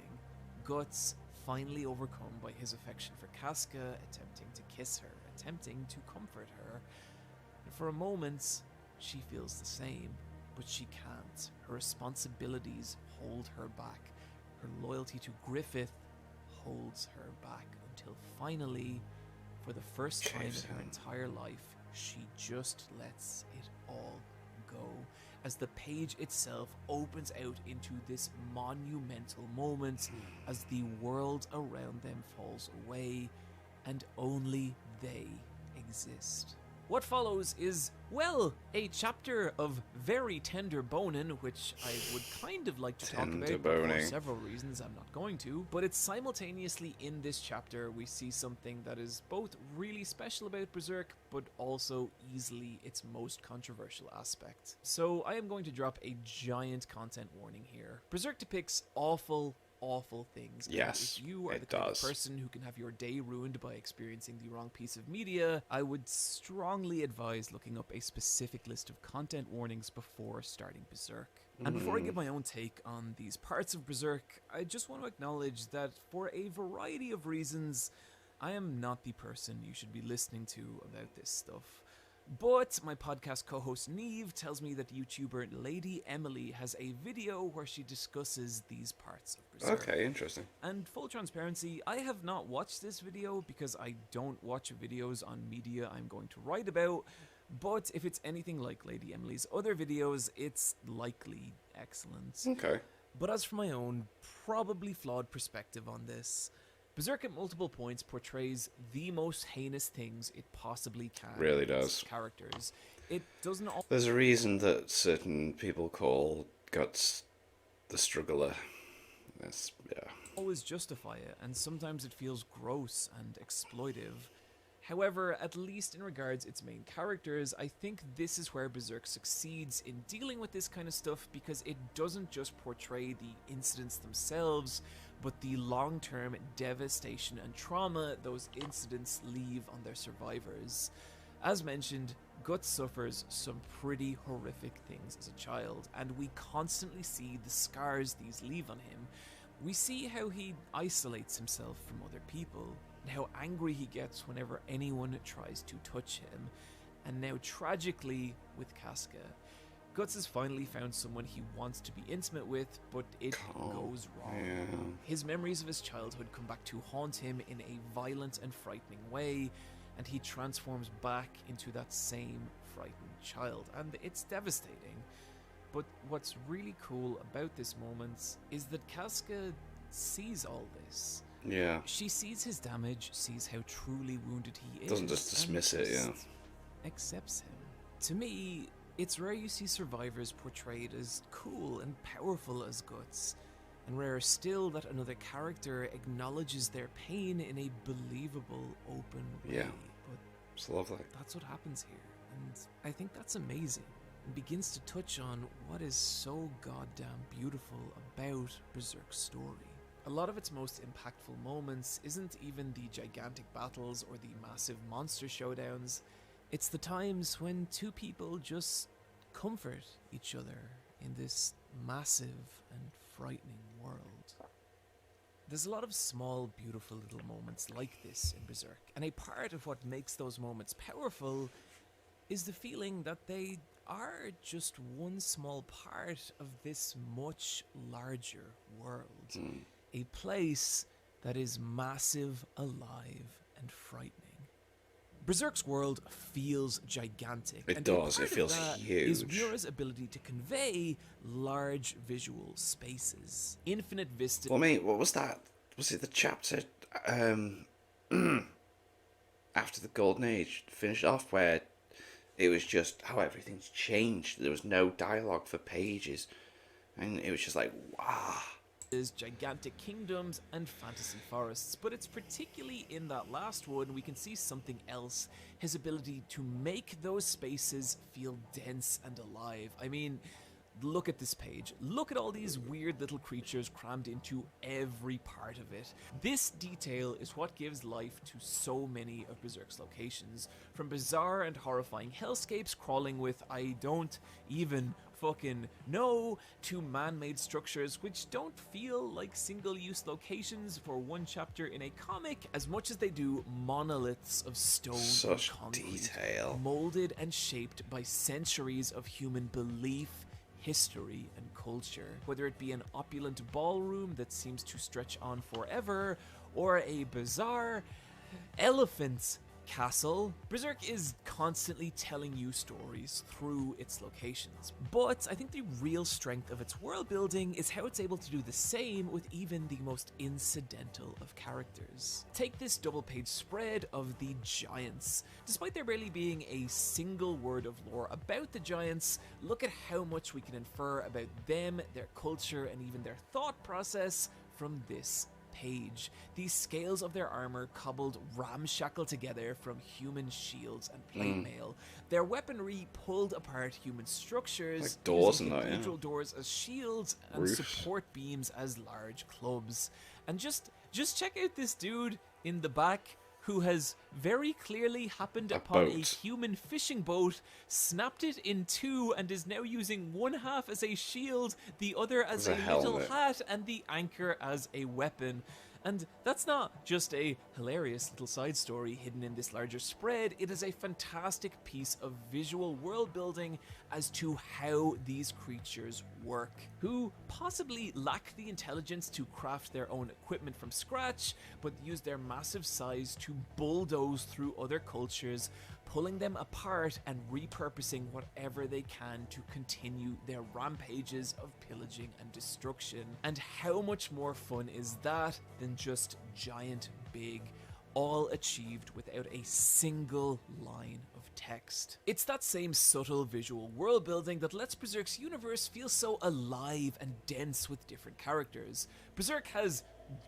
Guts, finally overcome by his affection for Casca, attempting to kiss her, attempting to comfort her. And for a moment, she feels the same, but she can't. Her responsibilities hold her back. Her loyalty to Griffith holds her back until finally, for the first time in her entire life, she just lets it all go. As the page itself opens out into this monumental moment as the world around them falls away and only they exist. What follows is, well, a chapter of very tender boning, which I would kind of like to talk about, Tender but for boning. several reasons I'm not going to. But it's simultaneously in this chapter we see something that is both really special about Berserk, but also easily its most controversial aspect. So I am going to drop a giant content warning here. Berserk depicts awful things. And Yes, if you are it the kind does. of person who can have your day ruined by experiencing the wrong piece of media, I would strongly advise looking up a specific list of content warnings before starting Berserk. And before I give my own take on these parts of Berserk, I just want to acknowledge that for a variety of reasons, I am not the person you should be listening to about this stuff. But my podcast co-host Neve tells me that YouTuber Lady Emily has a video where she discusses these parts of Berserk. Okay, interesting. And full transparency, I have not watched this video because I don't watch videos on media I'm going to write about, but if it's anything like Lady Emily's other videos, it's likely excellent. Okay. But as for my own, probably flawed perspective on this, Berserk at multiple points portrays the most heinous things it possibly can. Really in its does. Characters. It doesn't There's a reason that certain people call Guts the struggler. That's, yeah. always justify it, and sometimes it feels gross and exploitive. However, at least in regards its main characters, I think this is where Berserk succeeds in dealing with this kind of stuff because it doesn't just portray the incidents themselves, but the long-term devastation and trauma those incidents leave on their survivors. As mentioned, Guts suffers some pretty horrific things as a child, and we constantly see the scars these leave on him. We see how he isolates himself from other people, and how angry he gets whenever anyone tries to touch him. And now tragically, with Casca, Guts has finally found someone he wants to be intimate with, but it goes wrong. Yeah. His memories of his childhood come back to haunt him in a violent and frightening way, and he transforms back into that same frightened child, and it's devastating. But what's really cool about this moment is that Casca sees all this. Yeah. She sees his damage, sees how truly wounded he is. Doesn't just dismiss and it, yeah. just accepts him. To me, it's rare you see survivors portrayed as cool and powerful as Guts, and rarer still that another character acknowledges their pain in a believable, open way. Yeah. But It's lovely. that's what happens here, and I think that's amazing, and begins to touch on what is so goddamn beautiful about Berserk's story. a lot of its most impactful moments isn't even the gigantic battles or the massive monster showdowns. It's the times when two people just comfort each other in this massive and frightening world. There's a lot of small, beautiful little moments like this in Berserk, and a part of what makes those moments powerful is the feeling that they are just one small part of this much larger world. A place that is massive, alive, and frightening. Berserk's world feels gigantic. It and does, part it feels of that huge. is Miura's ability to convey large visual spaces. Infinite vistas. Well, mate, what was that? Was it the chapter after the Golden Age finished off where it was just how everything's changed? There was no dialogue for pages. And it was just like, wow. Gigantic kingdoms and fantasy forests, but it's particularly in that last one we can see something else, his ability to make those spaces feel dense and alive. I mean, look at this page. Look at all these weird little creatures crammed into every part of it. This detail is what gives life to so many of Berserk's locations, from bizarre and horrifying hellscapes crawling with I don't even fucking know, to man-made structures which don't feel like single-use locations for one chapter in a comic as much as they do monoliths of stone Such and concrete, detail. molded and shaped by centuries of human belief, history, and culture. Whether it be an opulent ballroom that seems to stretch on forever, or a bizarre elephant's castle, Berserk is constantly telling you stories through its locations. But I think the real strength of its world building is how it's able to do the same with even the most incidental of characters. Take this double-page spread of the Giants. Despite there barely being a single word of lore about the Giants, look at how much we can infer about them, their culture, and even their thought process from this page. These scales of their armor cobbled ramshackle together from human shields and plate mail. Their weaponry pulled apart human structures, Like doors using and that, yeah. cathedral doors as shields and Roofs. support beams as large clubs. And just check out this dude in the back who has very clearly happened upon a boat. human fishing boat, snapped it in two, and is now using one half as a shield, the other as As a a little helmet. hat, and the anchor as a weapon. And that's not just a hilarious little side story hidden in this larger spread, it is a fantastic piece of visual world building as to how these creatures work, who possibly lack the intelligence to craft their own equipment from scratch, but use their massive size to bulldoze through other cultures, pulling them apart and repurposing whatever they can to continue their rampages of pillaging and destruction. And how much more fun is that than just giant big, all achieved without a single line of text? It's that same subtle visual world building that lets Berserk's universe feel so alive and dense with different characters. Berserk has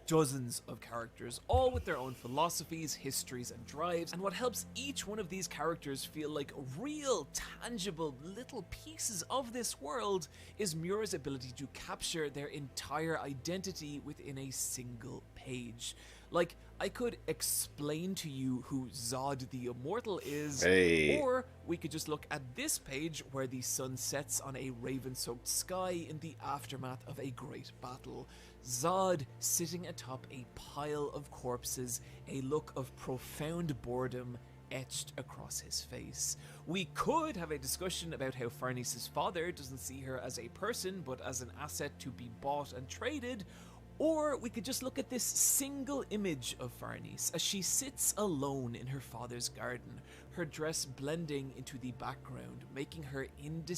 dozens of characters, all with their own philosophies, histories, and drives, and what helps each one of these characters feel like real, tangible little pieces of this world is Miura's ability to capture their entire identity within a single page. Like, I could explain to you who Zod the Immortal is, Hey. or we could just look at this page where the sun sets on a raven-soaked sky in the aftermath of a great battle. Zod sitting atop a pile of corpses, a look of profound boredom etched across his face. We could have a discussion about how Farnese's father doesn't see her as a person, but as an asset to be bought and traded, or we could just look at this single image of Farnese as she sits alone in her father's garden, her dress blending into the background, making her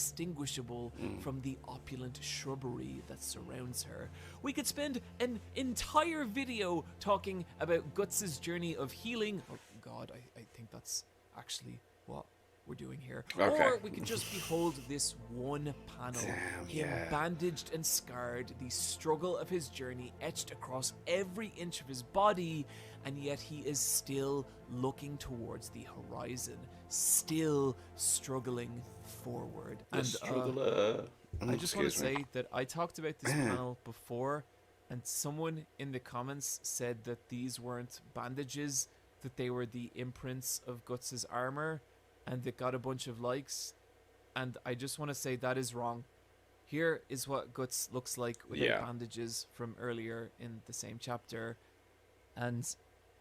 indistinguishable from the opulent shrubbery that surrounds her. We could spend an entire video talking about Guts' journey of healing. Oh god, I think that's actually what we're doing here. Okay. Or we could just behold this one panel, Damn, him yeah. bandaged and scarred, the struggle of his journey etched across every inch of his body, and yet he is still looking towards the horizon, still struggling forward. The And struggler. I just want to Excuse me. say that I talked about this panel before, And someone in the comments said that these weren't bandages, that they were the imprints of Guts' armor, and it got a bunch of likes. And I just want to say that is wrong. Here is what Guts looks like without bandages from earlier in the same chapter. And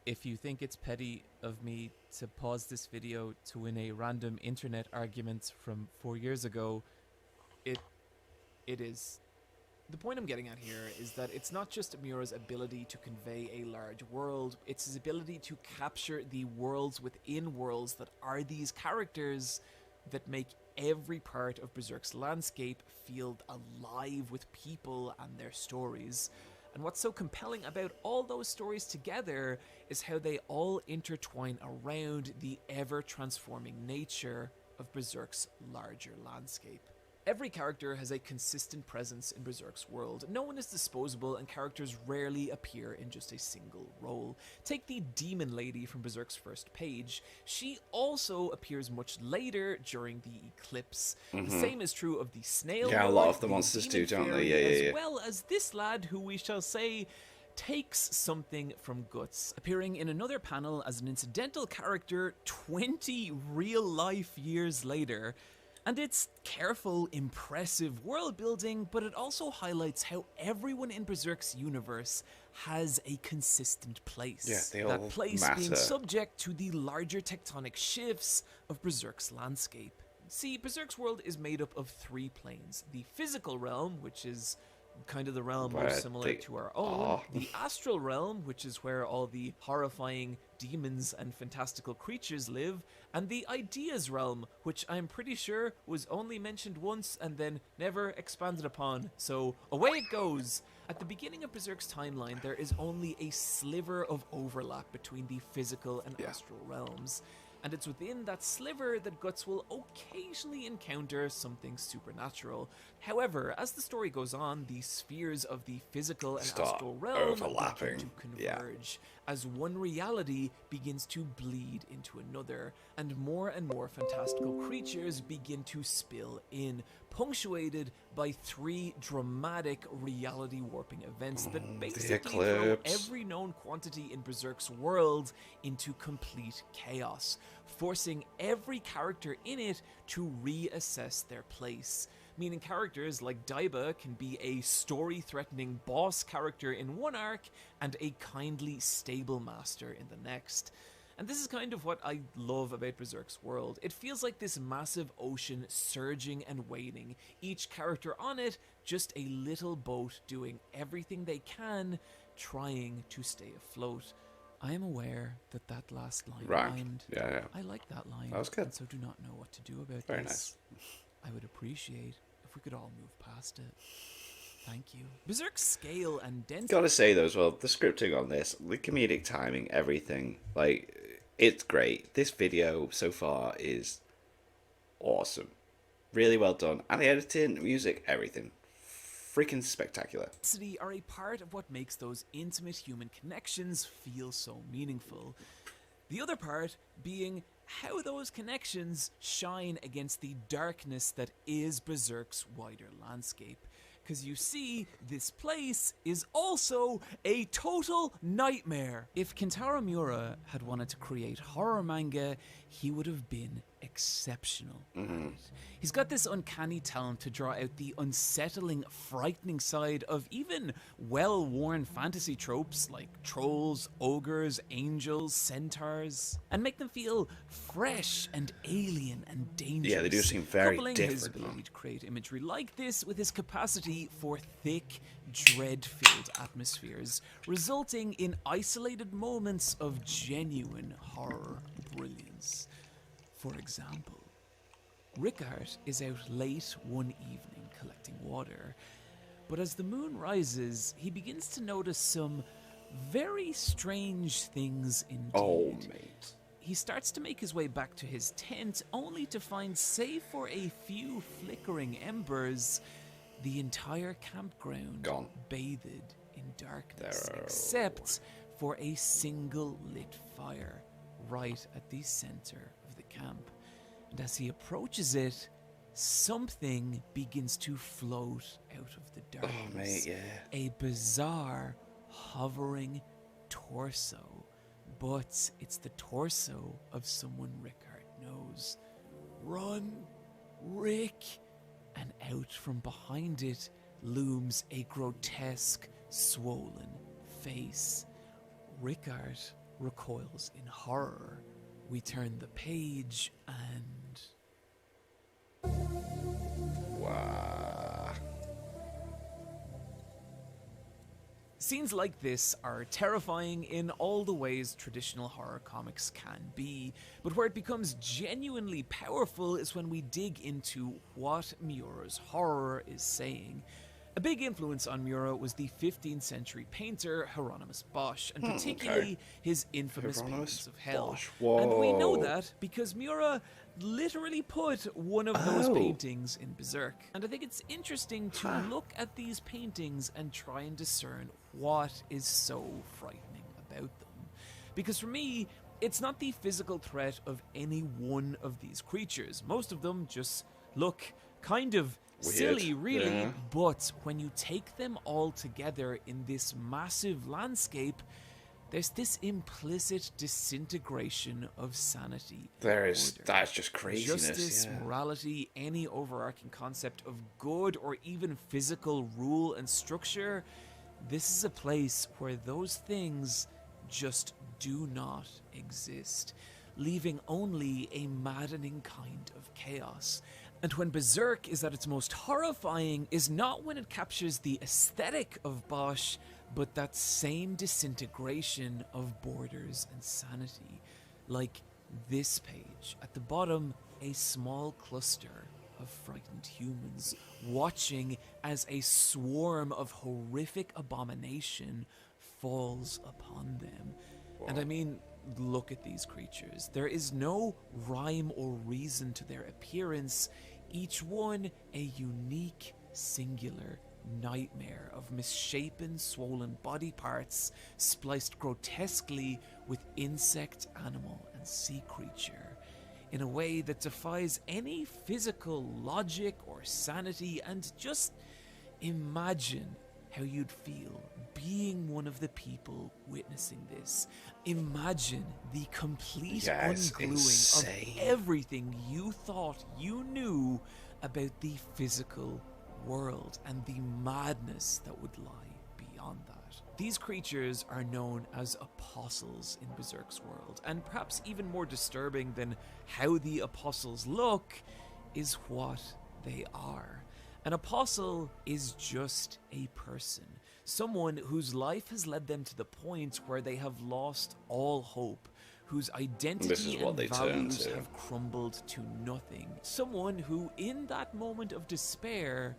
if you think it's petty of me to pause this video to win a random internet argument from 4 years ago, it is. The point I'm getting at here is that it's not just Miura's ability to convey a large world, it's his ability to capture the worlds within worlds that are these characters that make every part of Berserk's landscape feel alive with people and their stories. And what's so compelling about all those stories together is how they all intertwine around the ever-transforming nature of Berserk's larger landscape. Every character has a consistent presence in Berserk's world. No one is disposable, and characters rarely appear in just a single role. Take the Demon Lady from Berserk's first page. She also appears much later during the eclipse. The same is true of the Snail Yeah, a Lord, lot of the the monsters Demon do, don't Fairy, they? Yeah. As well as this lad, who we shall say takes something from Guts, appearing in another panel as an incidental character 20 real-life years later. And it's careful, impressive world building, but it also highlights how everyone in Berserk's universe has a consistent place. Yeah, they all that place matter. being subject to the larger tectonic shifts of Berserk's landscape. See, Berserk's world is made up of 3 planes. The physical realm, which is kind of the realm most similar to our own. The astral realm, which is where all the horrifying demons and fantastical creatures live. And the ideas realm, which I'm pretty sure was only mentioned once and then never expanded upon. So away it goes. At the beginning of Berserk's timeline, there is only a sliver of overlap between the physical and astral realms. And it's within that sliver that Guts will occasionally encounter something supernatural. However, as the story goes on, the spheres of the physical and astral realm begin to converge, as one reality begins to bleed into another, and more fantastical creatures begin to spill in, punctuated by 3 dramatic reality warping events that basically throw every known quantity in Berserk's world into complete chaos, forcing every character in it to reassess their place. Meaning characters like Daiba can be a story-threatening boss character in one arc and a kindly stable master in the next. And this is kind of what I love about Berserk's world. It feels like this massive ocean surging and waning, each character on it just a little boat doing everything they can, trying to stay afloat. I am aware that that last line rhymed. Yeah. I like that line. That was good. And so do not know what to do about Very this. nice. I would appreciate if we could all move past it. Thank you. Berserk's scale and density. Gotta say though as well, the scripting on this, the comedic timing, everything, like, it's great. This video so far is awesome. Really well done. And the editing, music, everything. Freaking spectacular. Are a part of what makes those intimate human connections feel so meaningful. The other part being how those connections shine against the darkness that is Berserk's wider landscape. Because you see, this place is also a total nightmare. If Kentaro Miura had wanted to create horror manga, he would have been exceptional at it. He's got this uncanny talent to draw out the unsettling, frightening side of even well-worn fantasy tropes like trolls, ogres, angels, centaurs, and make them feel fresh and alien and dangerous. Yeah, they do seem very Coupling different. His ability to create imagery like this with his capacity for thick, dread-filled atmospheres, resulting in isolated moments of genuine horror brilliance. For example, Rickard is out late one evening collecting water, but as the moon rises, he begins to notice some very strange things indeed. Oh, mate. He starts to make his way back to his tent, only to find, save for a few flickering embers, the entire campground Gone. bathed in darkness, except for a single lit fire right at the center of the camp. And as he approaches it, something begins to float out of the darkness. Oh, mate, yeah. A bizarre, hovering torso. But it's the torso of someone Rickard knows. Run, Rick! And out from behind it looms a grotesque, swollen face. Rickard recoils in horror. We turn the page and... Wow. Scenes like this are terrifying in all the ways traditional horror comics can be, but where it becomes genuinely powerful is when we dig into what Miura's horror is saying. A big influence on Miura was the 15th century painter Hieronymus Bosch, and particularly his infamous paintings of hell. And we know that because Miura literally put one of those paintings in Berserk. And I think it's interesting to look at these paintings and try and discern what is so frightening about them. Because for me, it's not the physical threat of any one of these creatures. Most of them just look kind of weird, silly, really, yeah. But when you take them all together in this massive landscape, there's this implicit disintegration of sanity. That's just craziness. Justice, morality, any overarching concept of good or even physical rule and structure. This is a place where those things just do not exist, leaving only a maddening kind of chaos. And when Berserk is at its most horrifying is not when it captures the aesthetic of Bosch, but that same disintegration of borders and sanity. Like this page. At the bottom, a small cluster of frightened humans watching as a swarm of horrific abomination falls upon them. Whoa. And I mean, look at these creatures. There is no rhyme or reason to their appearance, each one a unique, singular nightmare of misshapen, swollen body parts spliced grotesquely with insect, animal, and sea creature in a way that defies any physical logic or sanity. And just imagine how you'd feel being one of the people witnessing this. Imagine the complete ungluing of everything you thought you knew about the physical world and the madness that would lie beyond that. These creatures are known as apostles in Berserk's world, and perhaps even more disturbing than how the apostles look is what they are. An apostle is just a person, someone whose life has led them to the point where they have lost all hope, whose identity and values have crumbled to nothing. Someone who, in that moment of despair,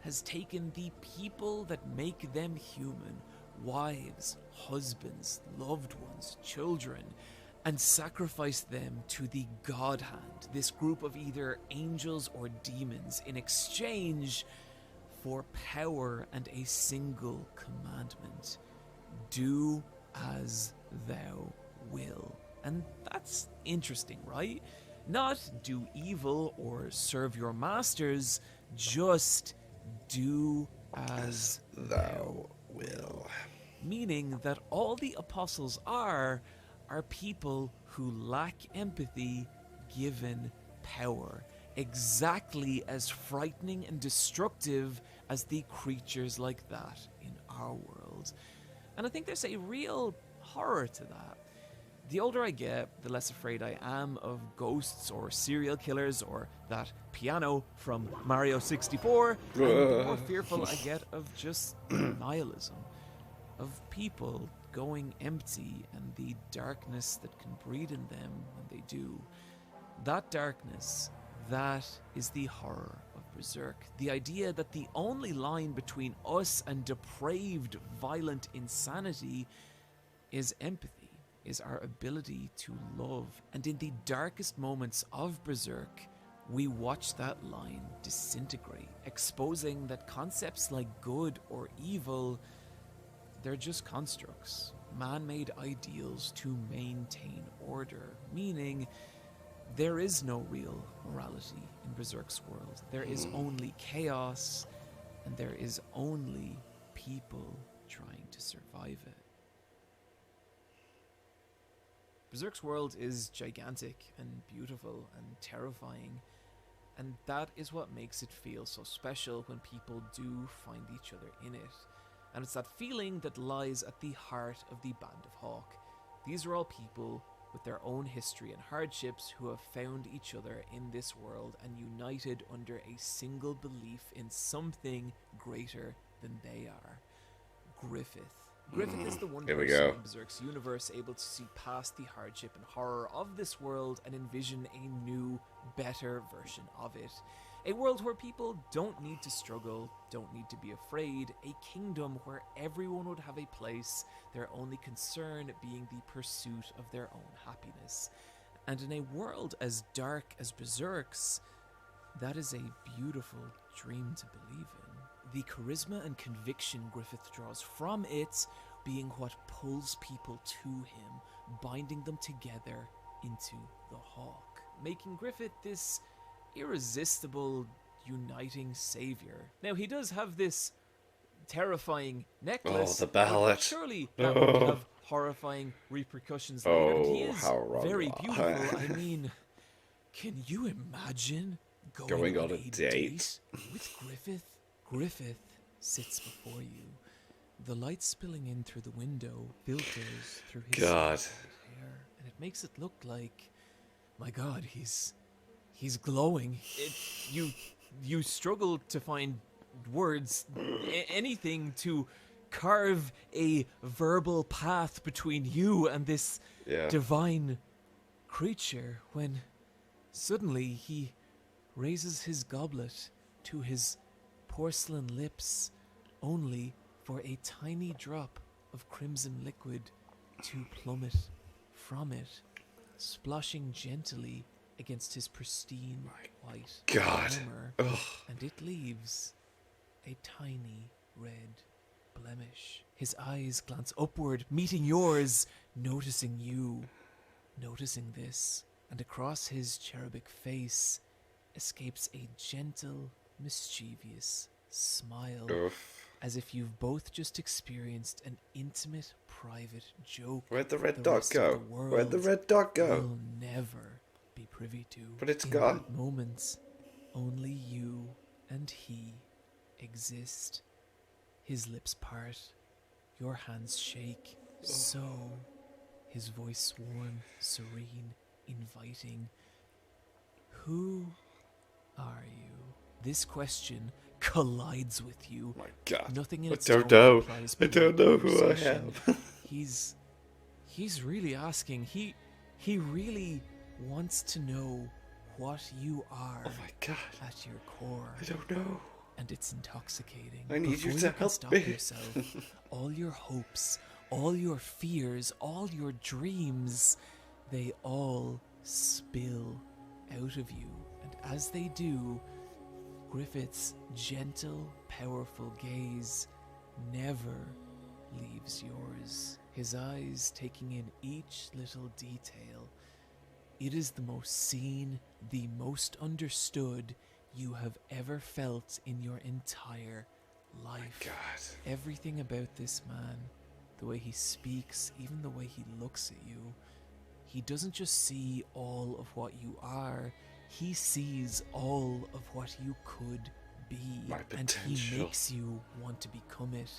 has taken the people that make them human, wives, husbands, loved ones, children, and sacrificed them to the God Hand, this group of either angels or demons, in exchange for power and a single commandment: do as thou will. And that's interesting, right? Not do evil or serve your masters, just do as thou will. Meaning that all the apostles are people who lack empathy given power. Exactly as frightening and destructive as the creatures like that in our world. And I think there's a real horror to that. The older I get, the less afraid I am of ghosts or serial killers or that piano from Mario 64, and the more fearful I get of just nihilism, of people going empty and the darkness that can breed in them when they do. That darkness, that is the horror of Berserk. The idea that the only line between us and depraved, violent insanity is empathy, is our ability to love. And in the darkest moments of Berserk, we watch that line disintegrate, exposing that concepts like good or evil, they're just constructs, man-made ideals to maintain order, meaning There is no real morality in Berserk's world. There is only chaos, and there is only people trying to survive it. Berserk's world is gigantic and beautiful and terrifying, and that is what makes it feel so special when people do find each other in it. And it's that feeling that lies at the heart of the Band of Hawk. These are all people with their own history and hardships who have found each other in this world and united under a single belief in something greater than they are. Griffith. Griffith is the one Here we person go. in Berserk's universe able to see past the hardship and horror of this world and envision a new, better version of it. A world where people don't need to struggle, don't need to be afraid, a kingdom where everyone would have a place, their only concern being the pursuit of their own happiness. And in a world as dark as Berserk's, that is a beautiful dream to believe in. The charisma and conviction Griffith draws from it being what pulls people to him, binding them together into the Hawk, making Griffith this irresistible, uniting savior. Now, he does have this terrifying necklace. Oh, the ballot. But surely that would have horrifying repercussions later. And he Oh, is how wrong very you are. beautiful. I mean, can you imagine Going on a date with Griffith? Griffith sits before you. The light spilling in through the window filters through his God. hair, and it makes it look like, my God, he's glowing. You struggle to find words, anything to carve a verbal path between you and this divine creature, when suddenly he raises his goblet to his porcelain lips, only for a tiny drop of crimson liquid to plummet from it, splashing gently against his pristine white God. armor, Ugh. and it leaves a tiny red blemish. His eyes glance upward, meeting yours, noticing you, noticing this, and across his cherubic face escapes a gentle, mischievous smile, Oof. as if you've both just experienced an intimate, private joke. Where'd the red the dot rest of go? the world Where'd the red dot go? will never be privy to. But it's In gone. that moment, only you and he exist. His lips part, your hands shake, so his voice warm, serene, inviting. Who are you? This question collides with you. My God. Nothing in I its don't tone know. implies I don't know who I conversation. am. He's really asking. He really wants to know what you are Oh my God. at your core. I don't know. And it's intoxicating. I need you Before to can help stop me. yourself, all your hopes, all your fears, all your dreams, they all spill out of you. And as they do, Griffith's gentle, powerful gaze never leaves yours. His eyes taking in each little detail. It is the most seen, the most understood you have ever felt in your entire life. God. Everything about this man, the way he speaks, even the way he looks at you, he doesn't just see all of what you are, he sees all of what you could be. My And he potential. makes you want to become it.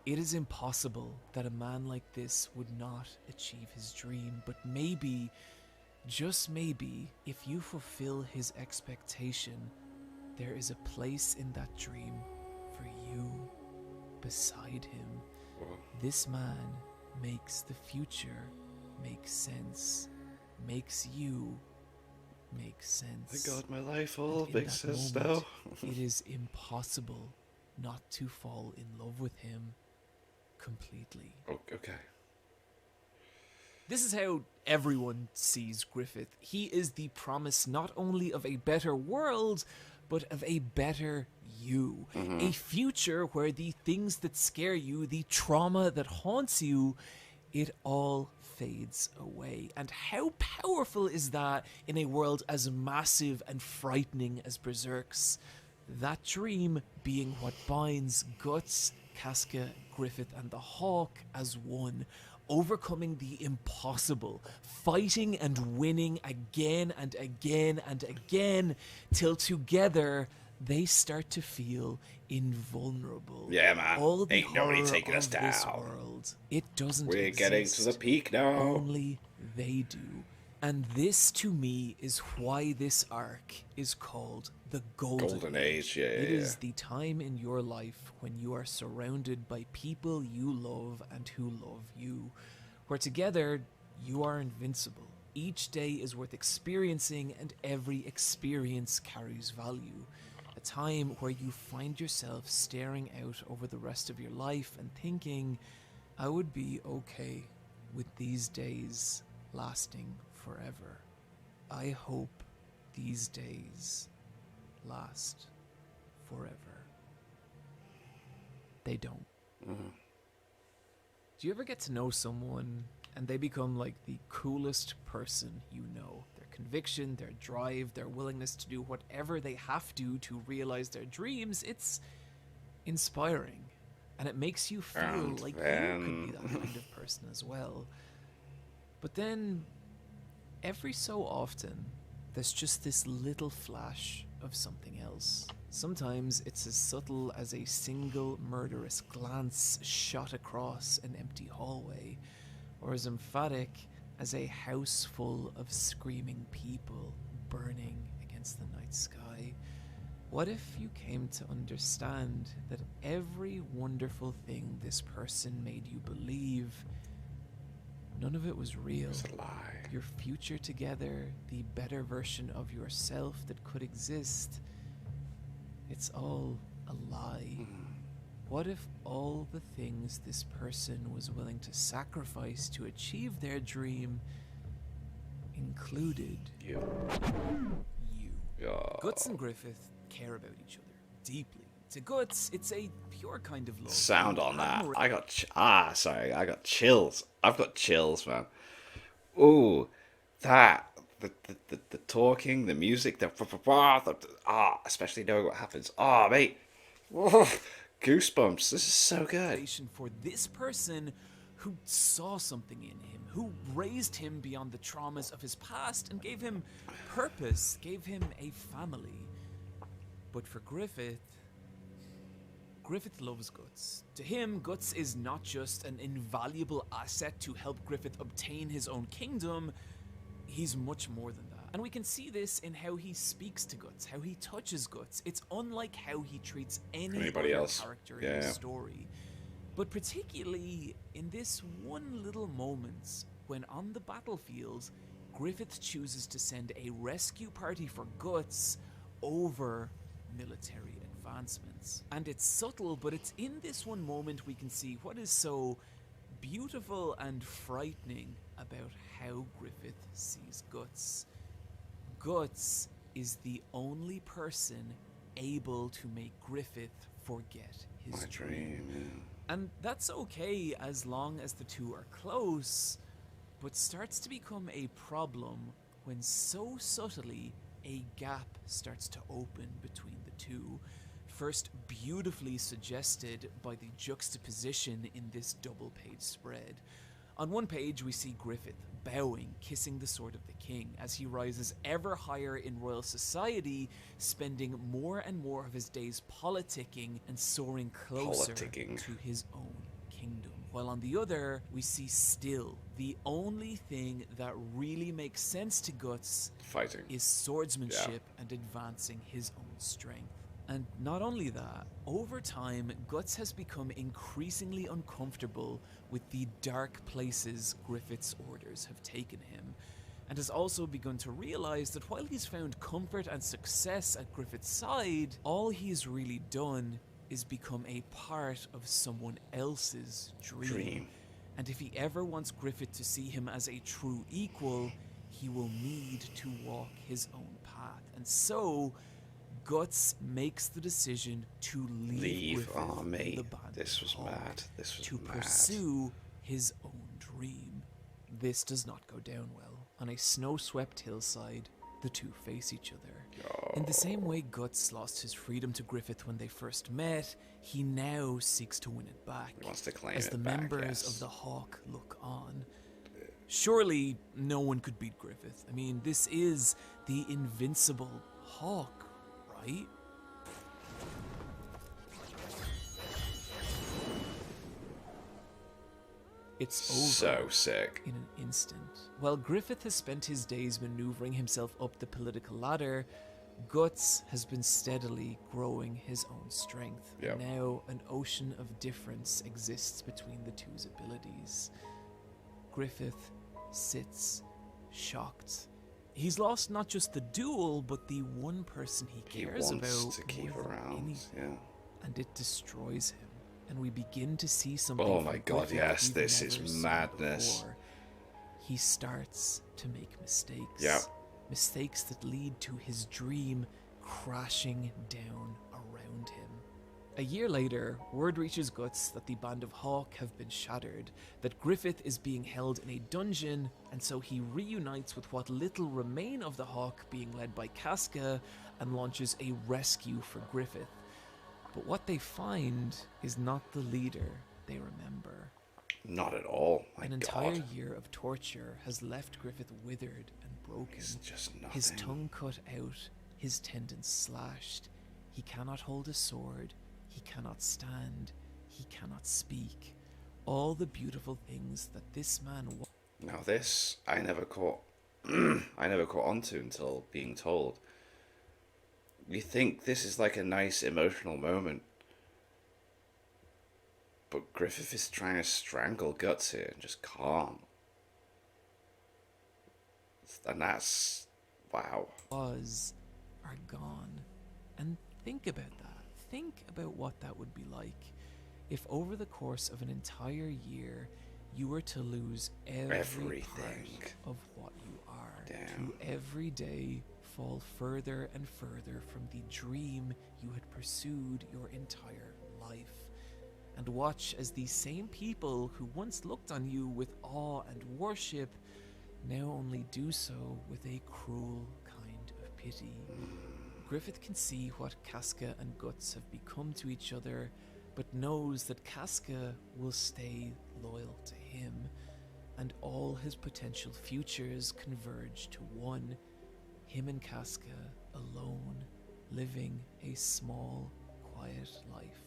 It is impossible that a man like this would not achieve his dream, but maybe, just maybe, if you fulfill his expectation, there is a place in that dream for you beside him. This man makes the future make sense, makes you make sense. Thank God my life all And in makes that sense moment, now. it is impossible not to fall in love with him completely. Oh, okay. This is how everyone sees Griffith. He is the promise not only of a better world, but of a better you. A future where the things that scare you, the trauma that haunts you, it all fades away. And how powerful is that in a world as massive and frightening as Berserk's? That dream being what binds Guts, Casca, Griffith, and the Hawk as one, overcoming the impossible, fighting and winning again and again and again, till together they start to feel invulnerable. Yeah, man. All the Ain't nobody horror taking us of this down. world, it doesn't We're exist. getting to the peak now. Only they do. And this, to me, is why this arc is called the Golden Age, yeah, It yeah, is the time in your life when you are surrounded by people you love and who love you, where together you are invincible. Each day is worth experiencing, and every experience carries value. A time where you find yourself staring out over the rest of your life and thinking, I would be okay with these days lasting forever. I hope these days last forever. They don't. Mm-hmm. Do you ever get to know someone and they become like the coolest person you know? Their conviction, their drive, their willingness to do whatever they have to realize their dreams, it's inspiring. And it makes you feel like you could be that kind of person as well. But then, every so often, there's just this little flash of something else. Sometimes it's as subtle as a single murderous glance shot across an empty hallway, or as emphatic as a house full of screaming people burning against the night sky. What if you came to understand that every wonderful thing this person made you believe, none of it was real? It's a lie. Your future together, the better version of yourself that could exist, it's all a lie. What if all the things this person was willing to sacrifice to achieve their dream included You. you? Yeah. Guts and Griffith care about each other deeply. To Guts, it's a pure kind of love. Sound on that. Admira- I got chills. I've got chills, man. Ooh, that the talking, the music, especially knowing what happens. Mate, goosebumps. This is so good. For this person who saw something in him, who raised him beyond the traumas of his past and gave him purpose, gave him a family. But for Griffith loves Guts. To him, Guts is not just an invaluable asset to help Griffith obtain his own kingdom, he's much more than that. And we can see this in how he speaks to Guts, how he touches Guts. It's unlike how he treats Anybody other else. character in the story. But particularly in this one little moment when on the battlefield, Griffith chooses to send a rescue party for Guts over military advancements. And it's subtle, but it's in this one moment we can see what is so beautiful and frightening about how Griffith sees Guts. Guts is the only person able to make Griffith forget his dream. And that's okay as long as the two are close, but starts to become a problem when so subtly a gap starts to open between the two. First beautifully suggested by the juxtaposition in this double-page spread. On one page we see Griffith bowing, kissing the sword of the king as he rises ever higher in royal society, spending more and more of his days politicking and soaring closer to his own kingdom. While on the other, we see still the only thing that really makes sense to Guts Fighting. is swordsmanship and advancing his own strength. And not only that, over time, Guts has become increasingly uncomfortable with the dark places Griffith's orders have taken him, and has also begun to realize that while he's found comfort and success at Griffith's side, all he's really done is become a part of someone else's dream. And if he ever wants Griffith to see him as a true equal, he will need to walk his own path. And so, Guts makes the decision to leave Oh, mate. the band This was mad. This was to mad. pursue his own dream. this does not go down well. On a snow-swept hillside, the two face each other. In the same way Guts lost his freedom to Griffith when they first met, he now seeks to win it back. He wants to claim as it the back, members yes. of the Hawk look on. Surely no one could beat Griffith. I mean, this is the invincible Hawk, right? It's over. So sick. In an instant. While Griffith has spent his days maneuvering himself up the political ladder, Guts has been steadily growing his own strength. Yep. Now an ocean of difference exists between the two's abilities. Griffith sits shocked. He's lost not just the duel, but the one person he He cares wants about to keep more than around. anything. Yeah. And it destroys him. And we begin to see something. Oh from my God, Griffith yes, we've this never is seen madness. before. He starts to make mistakes. Yep. Mistakes that lead to his dream crashing down around him. A year later, word reaches Guts that the band of Hawk have been shattered, that Griffith is being held in a dungeon, and so he reunites with what little remain of the Hawk, being led by Casca, and launches a rescue for Griffith. But what they find is not the leader they remember. Not at all. My An entire God. year of torture has left Griffith withered and broken. It's just nothing. His tongue cut out, his tendons slashed. He cannot hold a sword. He cannot stand. He cannot speak. All the beautiful things that this man was. Now this, I never caught. I never caught onto until being told. You think this is like a nice emotional moment, but Griffith is trying to strangle Guts here and just calm. And that's wow. Are gone. And think about that. Think about what that would be like if over the course of an entire year you were to lose every part Everything. of what you are. Damn. To every day fall further and further from the dream you had pursued your entire life. And watch as these same people who once looked on you with awe and worship now only do so with a cruel kind of pity. Griffith can see what Casca and Guts have become to each other, but knows that Casca will stay loyal to him, and all his potential futures converge to one, him and Casca alone, living a small, quiet life,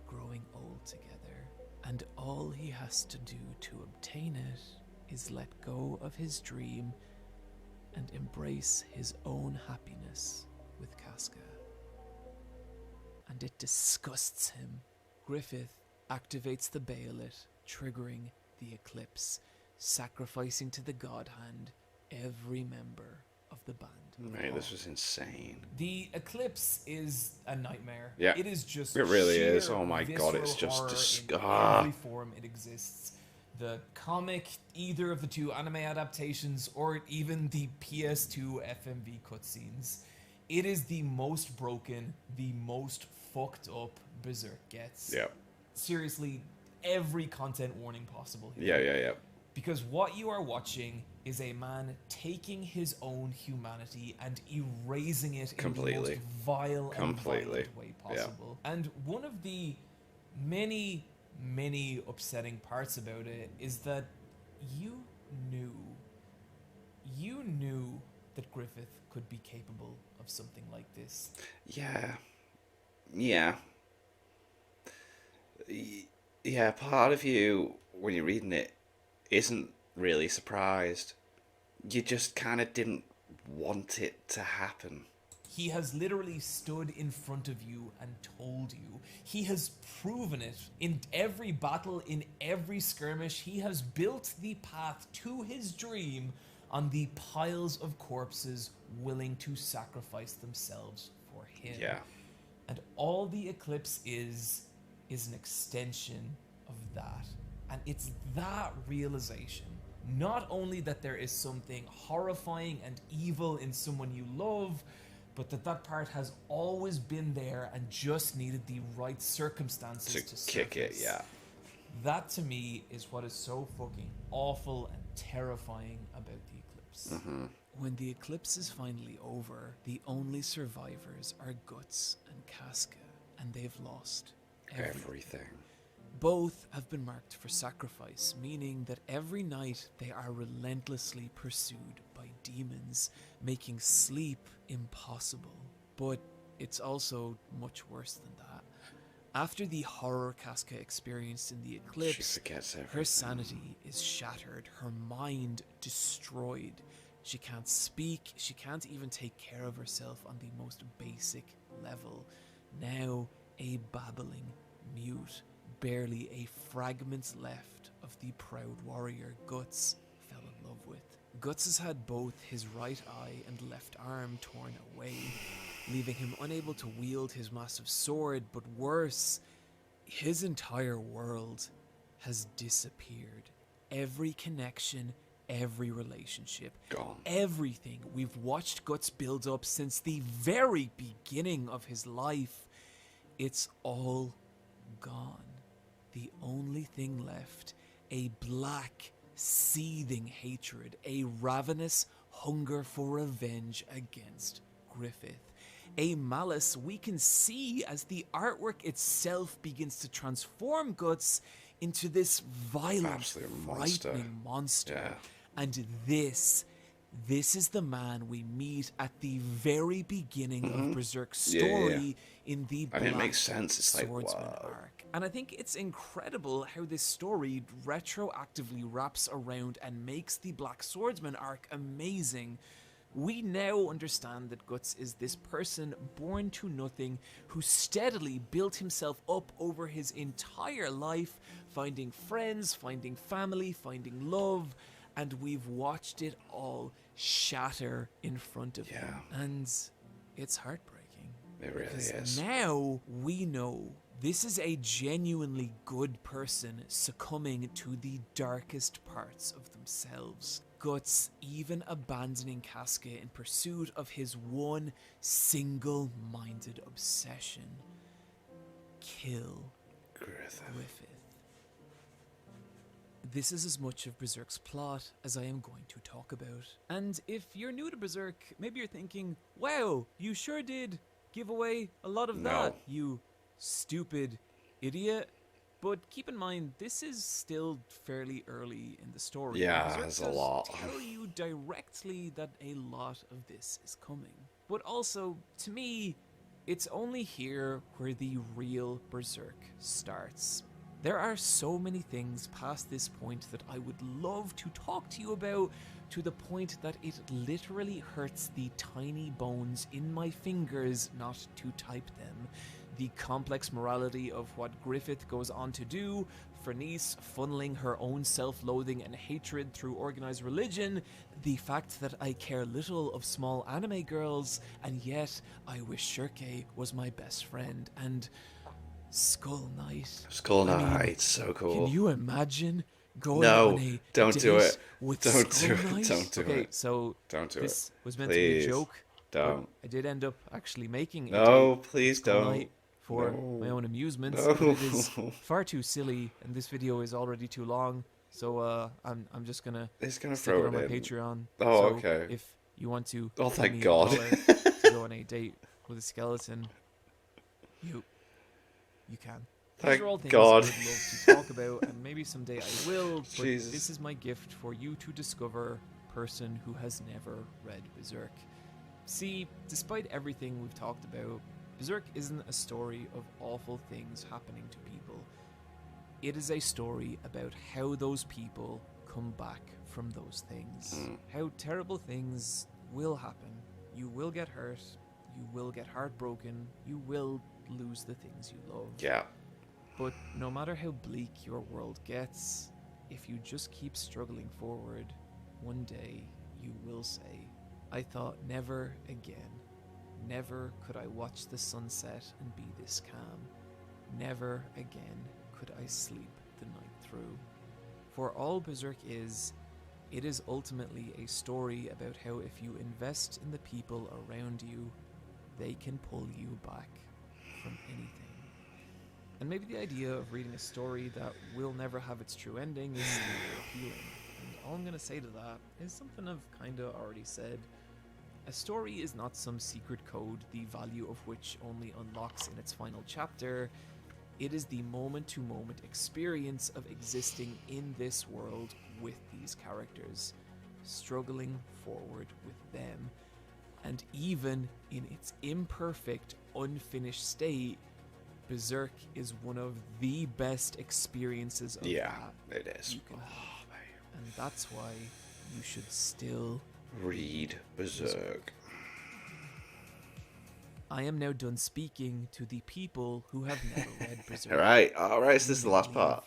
growing old together. And all he has to do to obtain it is let go of his dream and embrace his own happiness with Casca. And it disgusts him. Griffith activates the Bayolet, triggering the eclipse, sacrificing to the God Hand every member of the band. Mate, this was insane. The eclipse is a nightmare. Yeah. It is just It really sheer is. Oh my God, it's visceral just horror in every form it exists. The comic, either of the two anime adaptations, or even the PS2 FMV cutscenes. It is the most broken, the most fucked up Berserk gets. Yeah. Seriously, every content warning possible here. Yeah. Because what you are watching is a man taking his own humanity and erasing it in the Completely. most vile and Completely. violent way Yeah. possible. And one of the many, many upsetting parts about it is that you knew that Griffith could be capable of something like this. Yeah. Yeah, part of you, when you're reading it, isn't really surprised. You just kind of didn't want it to happen. He has literally stood in front of you and told you. He has proven it in every battle, in every skirmish. He has built the path to his dream on the piles of corpses willing to sacrifice themselves for him. Yeah. And all the eclipse is an extension of that. And it's that realization, not only that there is something horrifying and evil in someone you love, but that part has always been there and just needed the right circumstances to kick it, surface. yeah. That to me is what is so fucking awful and terrifying about the eclipse. When the eclipse is finally over, the only survivors are Guts and Casca, and they've lost everything. Both have been marked for sacrifice, meaning that every night they are relentlessly pursued by demons, making sleep impossible. But it's also much worse than that. After the horror Casca experienced in the eclipse, her sanity is shattered, her mind destroyed. She can't speak, she can't even take care of herself on the most basic level. Now a babbling mute, barely a fragment left of the proud warrior Guts fell in love with. Guts has had both his right eye and left arm torn away, leaving him unable to wield his massive sword, but worse, his entire world has disappeared. Every connection, every relationship, Gone. Everything we've watched Guts build up since the very beginning of his life, it's all gone. The only thing left, a black, seething hatred, a ravenous hunger for revenge against Griffith. A malice we can see as the artwork itself begins to transform Guts into this violent, frightening monster. Yeah. And this is the man we meet at the very beginning of Berserk's story in the Black Swordsman arc. And I think it's incredible how this story retroactively wraps around and makes the Black Swordsman arc amazing. We now understand that Guts is this person born to nothing who steadily built himself up over his entire life, finding friends, finding family, finding love, and we've watched it all shatter in front of him. And it's heartbreaking. It really because is. Now we know this is a genuinely good person succumbing to the darkest parts of themselves. Guts even abandoning Casca in pursuit of his one single-minded obsession. Kill Griffith. This is as much of Berserk's plot as I am going to talk about. And if you're new to Berserk, maybe you're thinking, wow, you sure did give away a lot of that, you stupid idiot. But keep in mind, this is still fairly early in the story. Yeah, Berserk there's a lot. tell you directly that a lot of this is coming. But also, to me, it's only here where the real Berserk starts. There are so many things past this point that I would love to talk to you about, to the point that it literally hurts the tiny bones in my fingers not to type them. The complex morality of what Griffith goes on to do, Fernice funneling her own self-loathing and hatred through organized religion, the fact that I care little of small anime girls, and yet I wish Shirke was my best friend, and Skull Knight. Skull Knight, so cool. Can you imagine going on a don't date do it. with Don't Skull do it. Knight? Don't do Okay, it. so Don't do this it. was meant Please. to be a joke. Don't. I did end up actually making a No, date please with Skull don't. Knight for No. my own amusement. No. But it is far too silly, and this video is already too long. So I'm just gonna He's gonna stick throw it on my it in. Patreon. Oh, So okay. If you want to, Oh, give thank me God. $1 to go on a date with a skeleton, you can. These Thank are all things God. I would love to talk about, and maybe someday I will, but Jesus. this is my gift for you to discover person who has never read Berserk. See, despite everything we've talked about, Berserk isn't a story of awful things happening to people. It is a story about how those people come back from those things. How terrible things will happen. You will get hurt, you will get heartbroken, you will lose the things you love. Yeah. But no matter how bleak your world gets, if you just keep struggling forward, one day you will say, I thought never again. Never could I watch the sunset and be this calm. Never again could I sleep the night through. For all Berserk is, it is ultimately a story about how if you invest in the people around you, they can pull you back from anything. And maybe the idea of reading a story that will never have its true ending is still appealing. And all I'm going to say to that is something I've kind of already said. A story is not some secret code, the value of which only unlocks in its final chapter. It is the moment-to-moment experience of existing in this world with these characters, struggling forward with them. And even in its imperfect, unfinished state, Berserk is one of the best experiences of that it is. you can have. And that's why you should still read Berserk. I am now done speaking to the people who have never read Berserk. Alright, so this is the last part.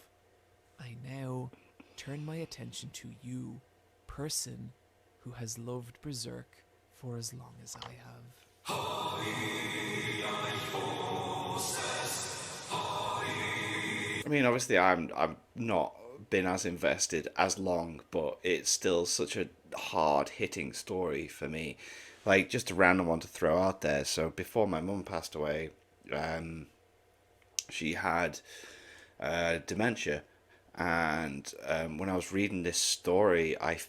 I now turn my attention to you, person who has loved Berserk for as long as I have. I mean, obviously, I'm not been as invested as long, but it's still such a hard-hitting story for me. Like, just a random one to throw out there. So, before my mum passed away, she had dementia. And when I was reading this story, I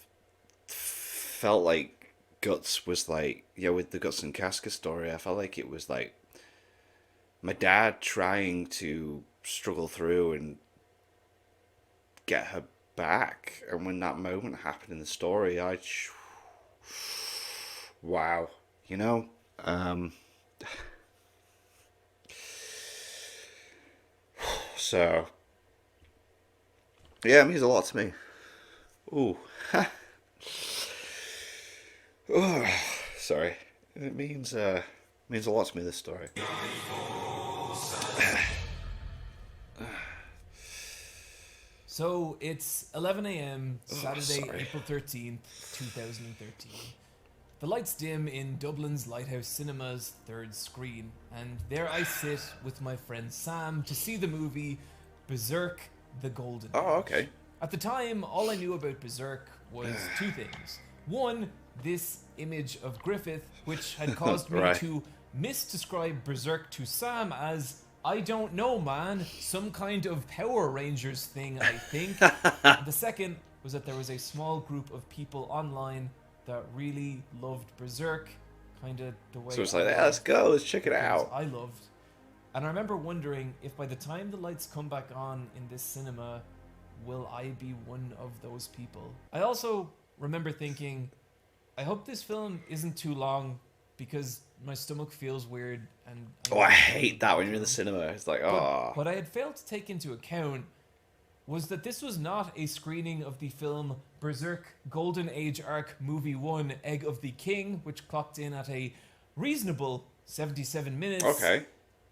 felt like Guts was like, with the Guts and Casca story, I felt like it was like my dad trying to struggle through and get her back. And when that moment happened in the story, wow, so yeah, it means a lot to me. Ooh. Oh, sorry. It means a lot to me, this story. So it's 11 a.m. Saturday, sorry. April 13th, 2013. The lights dim in Dublin's Lighthouse Cinema's third screen, and there I sit with my friend Sam to see the movie Berserk: The Golden Oh, Age. okay. At the time, all I knew about Berserk was two things. One, this image of Griffith, which had caused me Right. to misdescribe Berserk to Sam as, I don't know, man, some kind of Power Rangers thing, I think. The second was that there was a small group of people online that really loved Berserk, kind of the way So it's like, I yeah, let's loved go, let's check it things out. I loved. And I remember wondering if by the time the lights come back on in this cinema, will I be one of those people? I also remember thinking, I hope this film isn't too long because my stomach feels weird and I hate that when you're in the cinema. It's like, But what I had failed to take into account was that this was not a screening of the film Berserk Golden Age Arc Movie 1 Egg of the King, which clocked in at a reasonable 77 minutes. Okay.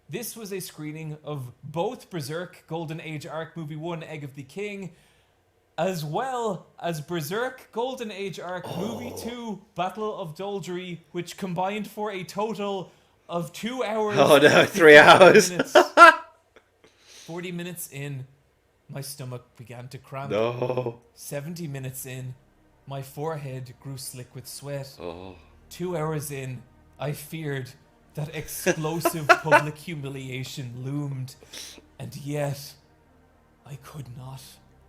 This was a screening of both Berserk Golden Age Arc Movie 1 Egg of the King, as well as Berserk Golden Age Arc Movie 2 Battle of Doldry, which combined for a total of 2 hours. Oh no, and 3 hours. minutes. 40 minutes in, my stomach began to cramp. No. 70 minutes in, my forehead grew slick with sweat. Oh. 2 hours in, I feared that explosive public humiliation loomed, and yet I could not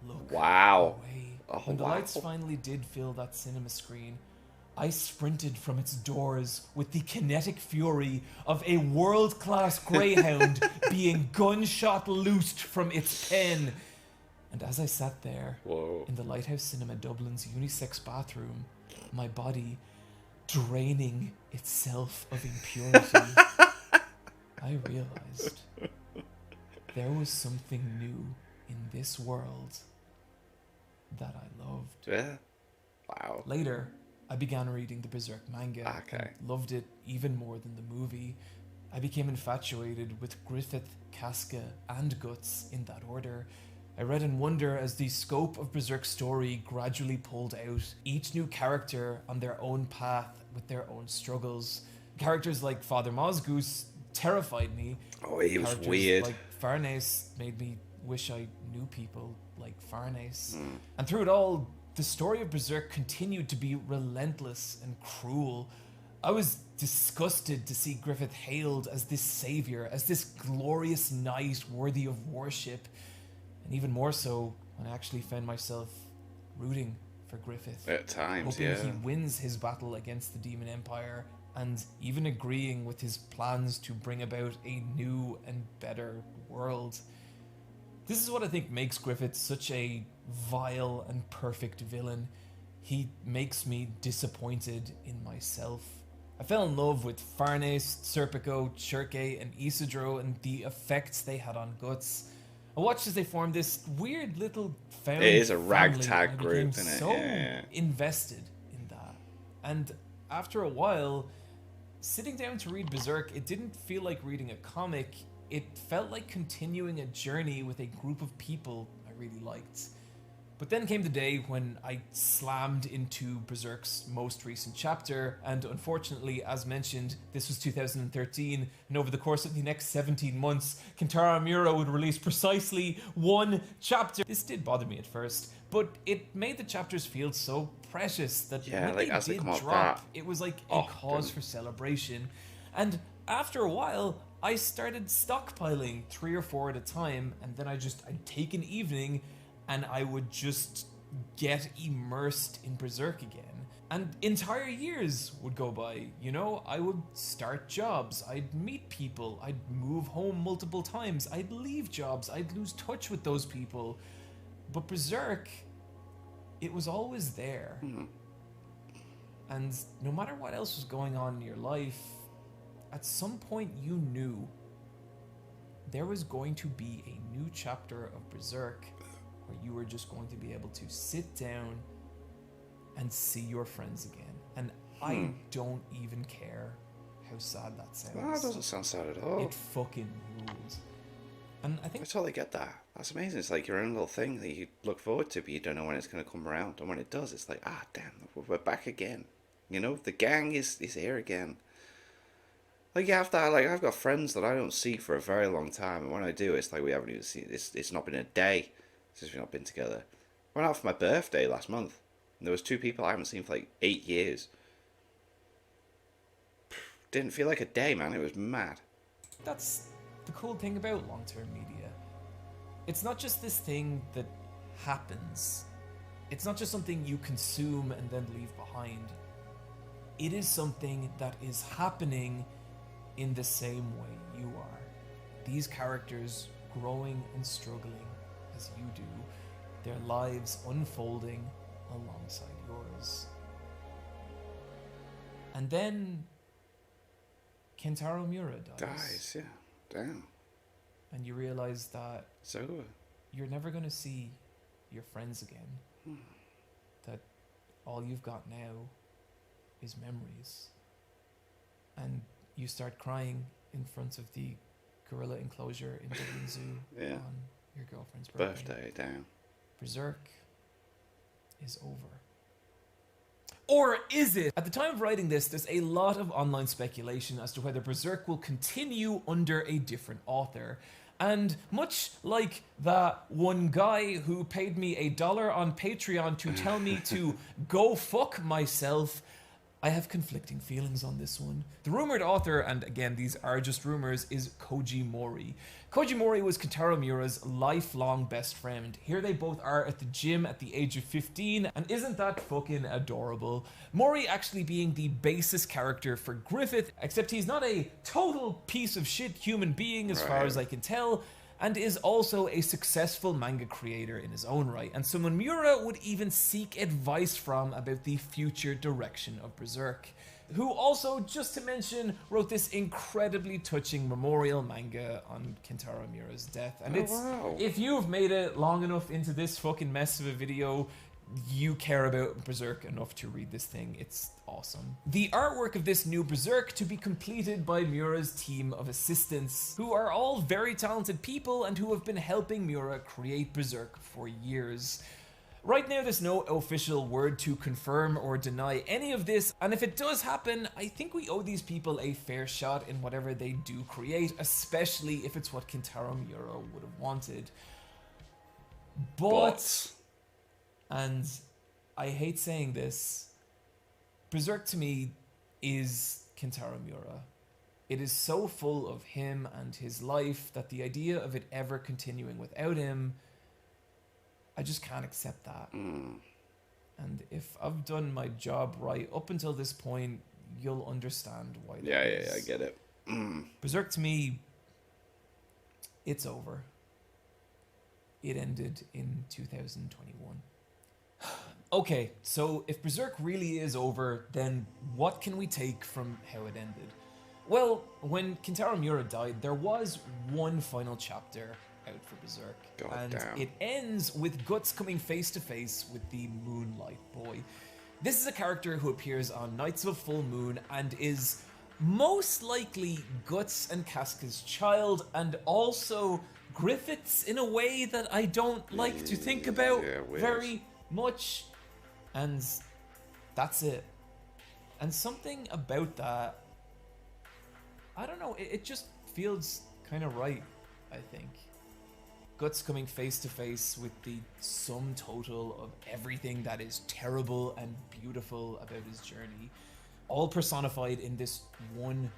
look Wow. away. Oh, When the wow. lights finally did fill that cinema screen, I sprinted from its doors with the kinetic fury of a world-class greyhound being gunshot loosed from its pen. And as I sat there Whoa. in the Lighthouse Cinema Dublin's unisex bathroom, my body draining itself of impurity, I realized there was something new in this world that I loved. Yeah. Wow. Later, I began reading the Berserk manga Okay. and loved it even more than the movie. I became infatuated with Griffith, Casca, and Guts in that order. I read in wonder as the scope of Berserk's story gradually pulled out, each new character on their own path with their own struggles. Characters like Father Mozgoose terrified me. Oh, he was Characters weird. like Farnese made me wish I knew people like Farnese. And through it all, the story of Berserk continued to be relentless and cruel. I was disgusted to see Griffith hailed as this savior, as this glorious knight worthy of worship, and even more so when I actually found myself rooting for Griffith. At times, hoping yeah. he wins his battle against the Demon Empire, and even agreeing with his plans to bring about a new and better world. This is what I think makes Griffith such a vile and perfect villain. He makes me disappointed in myself. I fell in love with Farnese, Serpico, Chirke, and Isidro and the effects they had on Guts. I watched as they formed this weird little found It is a family, ragtag and I group, became isn't it? so Yeah. invested in that. And after a while, sitting down to read Berserk, it didn't feel like reading a comic. It felt like continuing a journey with a group of people I really liked. But then came the day when I slammed into Berserk's most recent chapter, and unfortunately, as mentioned, this was 2013, and over the course of the next 17 months, Kentaro Miura would release precisely one chapter. This did bother me at first, but it made the chapters feel so precious that Yeah, when like, they as they did come out drop, that it was like a often. cause for celebration. And after a while, I started stockpiling 3 or 4 at a time, and then I'd take an evening and I would just get immersed in Berserk again. And entire years would go by, you know? I would start jobs, I'd meet people, I'd move home multiple times, I'd leave jobs, I'd lose touch with those people. But Berserk, it was always there. And no matter what else was going on in your life, at some point you knew there was going to be a new chapter of Berserk where you were just going to be able to sit down and see your friends again. And I don't even care how sad that sounds. Well, that doesn't sound sad at all. It fucking rules. And I think I totally get that. That's amazing. It's like your own little thing that you look forward to, but you don't know when it's going to come around. And when it does, it's like, ah, damn, we're back again. You know, the gang is here again. Like, you have that, like, I've got friends that I don't see for a very long time, and when I do, it's like we haven't even seen, it's not been a day since we've not been together. I went out for my birthday last month, and there was 2 people I haven't seen for like 8 years. Didn't feel like a day, man. It was mad. that's the cool thing about long-term media. It's not just this thing that happens. It's not just something you consume and then leave behind. It is something that is happening in the same way you are. These characters growing and struggling as you do, their lives unfolding alongside yours. And then Kentaro Miura Dies, yeah. Damn. and you realize that It's over. you're never going to see your friends again. That all you've got now is memories. And you start crying in front of the gorilla enclosure in Dublin Zoo Yeah. on your girlfriend's birthday. Birthday, damn. Berserk is over. Or is it? At the time of writing this, there's a lot of online speculation as to whether Berserk will continue under a different author. And much like that one guy who paid me $1 on Patreon to tell me to go fuck myself, I have conflicting feelings on this one. The rumored author, and again these are just rumors, is Koji Mori. Koji Mori was Kentaro Miura's lifelong best friend. Here they both are at the gym at the age of 15, and isn't that fucking adorable? Mori actually being the basis character for Griffith, except he's not a total piece of shit human being as far as I can tell, and is also a successful manga creator in his own right, and someone Miura would even seek advice from about the future direction of Berserk. Who also, just to mention, wrote this incredibly touching memorial manga on Kentaro Miura's death. And wow. if you've made it long enough into this fucking mess of a video, you care about Berserk enough to read this thing. It's awesome. The artwork of this new Berserk to be completed by Miura's team of assistants, who are all very talented people and who have been helping Miura create Berserk for years. Right now there's no official word to confirm or deny any of this, and if it does happen, I think we owe these people a fair shot in whatever they do create, especially if it's what Kentaro Miura would have wanted. But, and I hate saying this, Berserk to me is Kentaro Miura. It is so full of him and his life that the idea of it ever continuing without him, I just can't accept that. And if I've done my job right up until this point, you'll understand why that is. Yeah, I get it. Berserk to me, it's over. It ended in 2021. Okay, so if Berserk really is over, then what can we take from how it ended? Well, when Kentaro Miura died, there was one final chapter out for Berserk. It ends with Guts coming face to face with the Moonlight Boy. This is a character who appears on nights of a full moon and is most likely Guts and Casca's child, and also Griffith's in a way that I don't like to think about very much. And that's it. And something about that, I don't know, it just feels kind of right, I think. Guts coming face to face with the sum total of everything that is terrible and beautiful about his journey, all personified in this one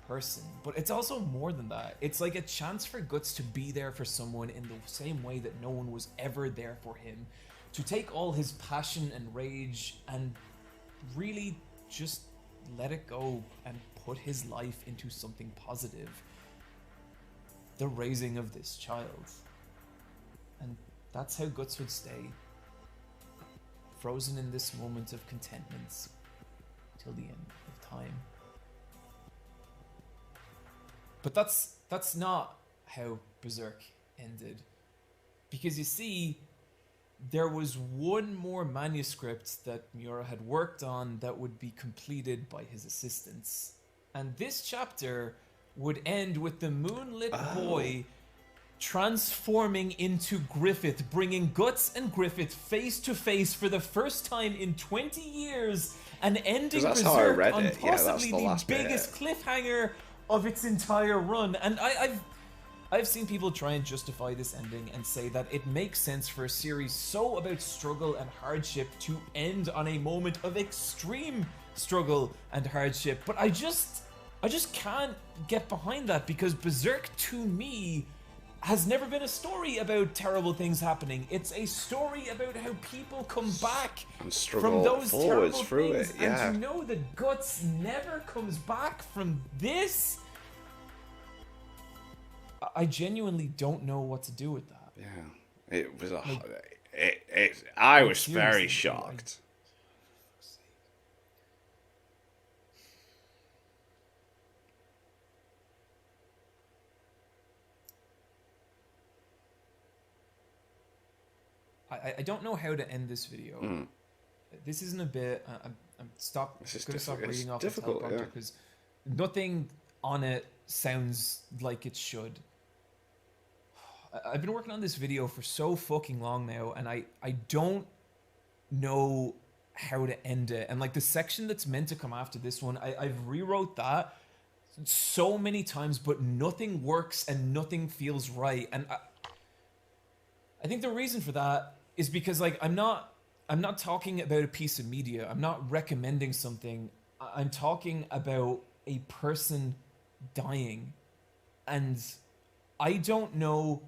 person. But it's also more than that. It's like a chance for Guts to be there for someone in the same way that no one was ever there for him, to take all his passion and rage and really just let it go and put his life into something positive. The raising of this child. And that's how Guts would stay. Frozen in this moment of contentment till the end of time. But that's not how Berserk ended. Because you see, there was one more manuscript that Miura had worked on that would be completed by his assistants. And this chapter would end with the moonlit boy transforming into Griffith, bringing Guts and Griffith face to face for the first time in 20 years, and ending Berserk on possibly the biggest cliffhanger of its entire run. And I've seen people try and justify this ending and say that it makes sense for a series so about struggle and hardship to end on a moment of extreme struggle and hardship. But I just can't get behind that, because Berserk to me has never been a story about terrible things happening. It's a story about how people come back from those terrible things. And to know that Guts never comes back from this, I genuinely don't know what to do with that. Yeah, it was I was very shocked. I don't know how to end this video. This isn't a bit. I'm gonna stop reading off the teleprompter because nothing on it sounds like it should. I've been working on this video for so fucking long now, and I don't know how to end it. And like the section that's meant to come after this one, I've rewrote that so many times, but nothing works and nothing feels right. And I think the reason for that is because like I'm not talking about a piece of media. I'm not recommending something. I'm talking about a person dying, and I don't know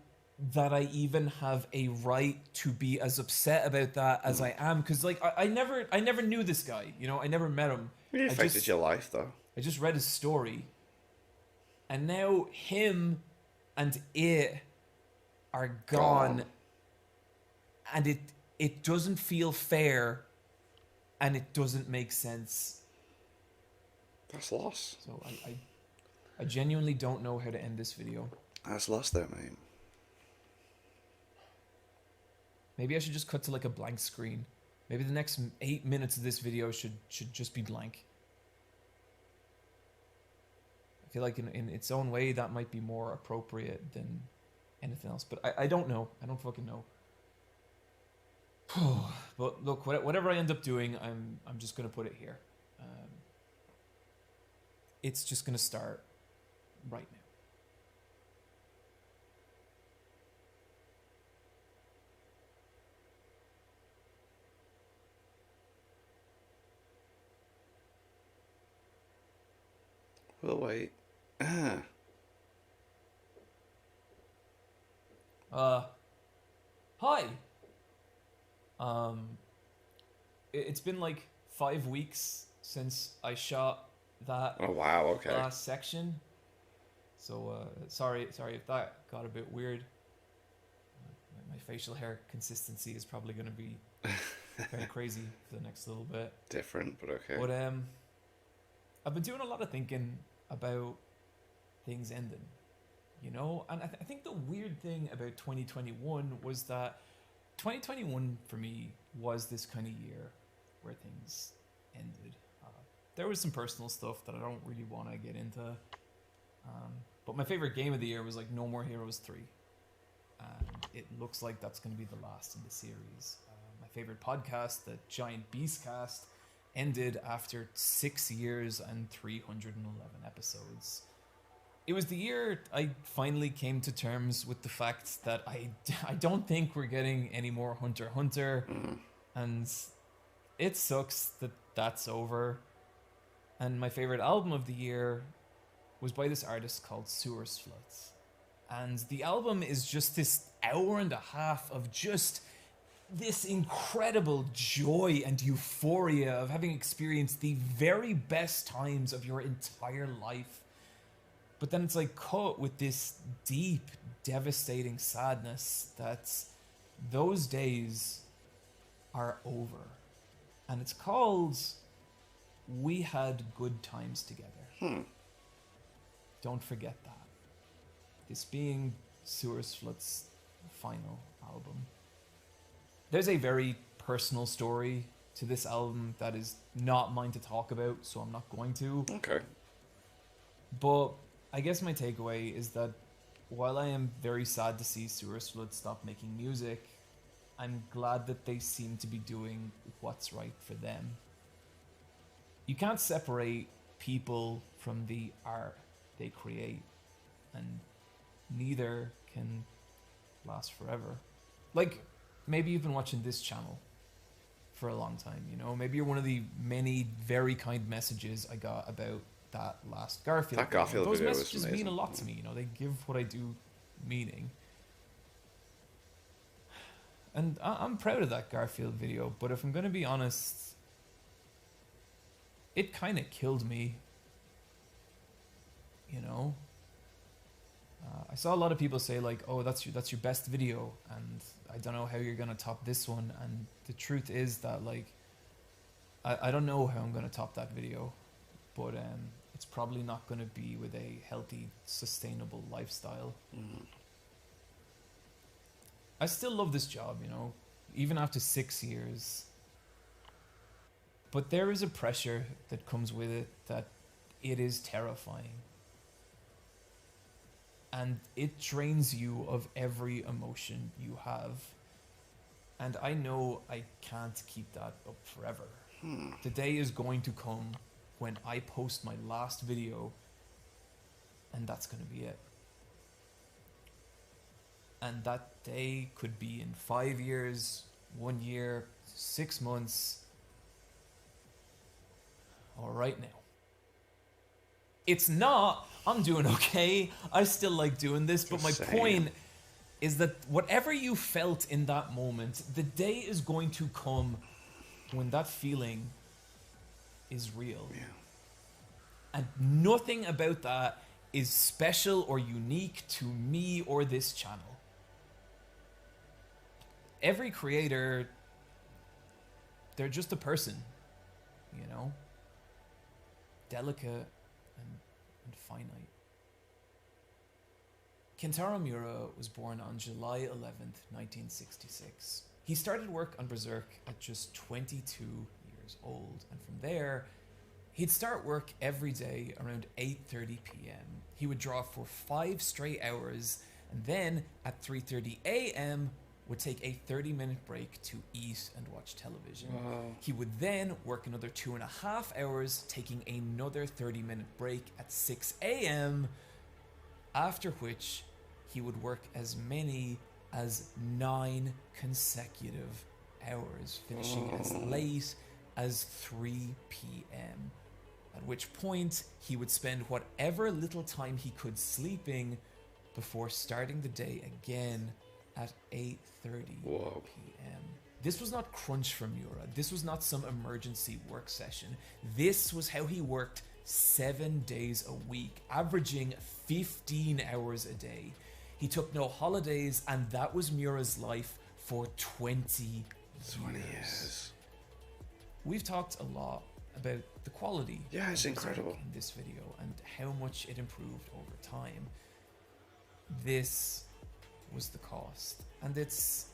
that I even have a right to be as upset about that as I am, because like I never knew this guy, you know, I never met him. It affected your life though. I just read his story, and now him and it are gone. And it doesn't feel fair, and it doesn't make sense. That's loss. So I genuinely don't know how to end this video. That's loss there, mate. Maybe I should just cut to like a blank screen. Maybe the next 8 minutes of this video should just be blank. I feel like in its own way that might be more appropriate than anything else. But I don't know. I don't fucking know. But look, whatever I end up doing, I'm just gonna put it here. It's just gonna start right now. We'll wait. Ah. Hi. It's been like 5 weeks since I shot that Oh, wow, okay. last section. So, sorry if that got a bit weird. My facial hair consistency is probably going to be very crazy for the next little bit. Different, but okay. But I've been doing a lot of thinking about things ending, you know? And I think the weird thing about 2021 was that 2021 for me was this kind of year where things ended. There was some personal stuff that I don't really want to get into. But my favorite game of the year was like No More Heroes 3. And it looks like that's going to be the last in the series. My favorite podcast, the Giant Beast Cast, ended after 6 years and 311 episodes. It was the year I finally came to terms with the fact that I don't think we're getting any more Hunter x Hunter. And it sucks that that's over. And my favorite album of the year was by this artist called Sewer Sluts. And the album is just this hour and a half of just this incredible joy and euphoria of having experienced the very best times of your entire life. But then it's like cut with this deep, devastating sadness that those days are over. And it's called We Had Good Times Together. Don't forget that. This being Sewer Sluts' final album. There's a very personal story to this album that is not mine to talk about, so I'm not going to. Okay. But I guess my takeaway is that while I am very sad to see Sewer Sluts stop making music, I'm glad that they seem to be doing what's right for them. You can't separate people from the art they create, and neither can last forever. Like, maybe you've been watching this channel for a long time, you know? Maybe you're one of the many very kind messages I got about that last Garfield That Garfield Those video was messages amazing. mean a lot to me, you know? They give what I do meaning. And I'm proud of that Garfield video, but if I'm going to be honest, it kind of killed me, you know? I saw a lot of people say like, "Oh, that's your best video," and I don't know how you're gonna top this one. And the truth is that like, I don't know how I'm gonna top that video, but it's probably not gonna be with a healthy, sustainable lifestyle. I still love this job, you know, even after 6 years. But there is a pressure that comes with it that it is terrifying. And it drains you of every emotion you have. And I know I can't keep that up forever. The day is going to come when I post my last video, and that's going to be it. And that day could be in 5 years, 1 year, 6 months, or right now. It's not. I'm doing okay. I still like doing this, but my point is that whatever you felt in that moment, the day is going to come when that feeling is real. Yeah. And nothing about that is special or unique to me or this channel. Every creator, they're just a person, you know? Delicate and finite. Kentaro Miura was born on July 11th, 1966. He started work on Berserk at just 22 years old, and from there, he'd start work every day around 8:30 p.m. He would draw for 5 straight hours, and then at 3:30 a.m. would take a 30-minute break to eat and watch television. Wow. He would then work another 2.5 hours, taking another 30-minute break at 6 a.m., after which he would work as many as 9 consecutive hours, finishing as late as 3 p.m. at which point he would spend whatever little time he could sleeping before starting the day again at 8:30 Whoa. p.m. This was not crunch for Miura. This was not some emergency work session. This was how he worked 7 days a week, averaging 15 hours a day. He took no holidays, and that was Miura's life for 20 years. We've talked a lot about the quality Yeah, it's of Berserk incredible. in this video and how much it improved over time. This was the cost, and it's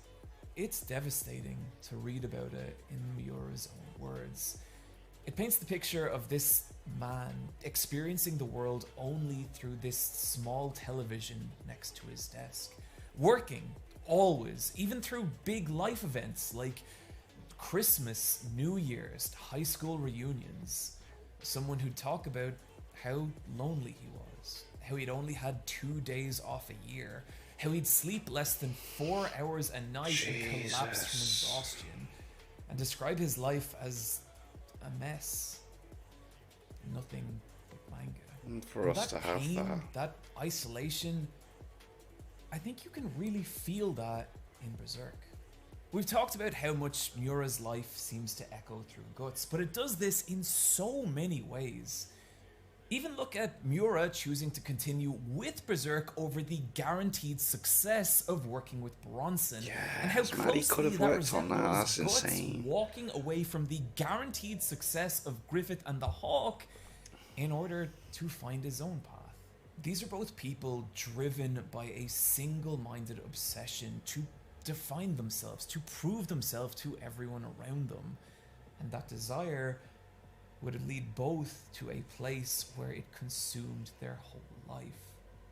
devastating to read about it in Miura's own words. It paints the picture of this man experiencing the world only through this small television next to his desk, working always, even through big life events like Christmas, New Year's, high school reunions. Someone who'd talk about how lonely he was, how he'd only had 2 days off a year, how he'd sleep less than 4 hours a night and collapse from exhaustion, and describe his life as a mess. Nothing but manga. And for us to have that. That isolation, I think you can really feel that in Berserk. We've talked about how much Miura's life seems to echo through Guts, but it does this in so many ways. Even look at Miura choosing to continue with Berserk over the guaranteed success of working with Bronson, and how Yes, man, he could closely have that worked on that. resembles That's Guts insane. walking away from the guaranteed success of Griffith and the Hawk in order to find his own path. These are both people driven by a single-minded obsession to define themselves, to prove themselves to everyone around them, and that desire would lead both to a place where it consumed their whole life,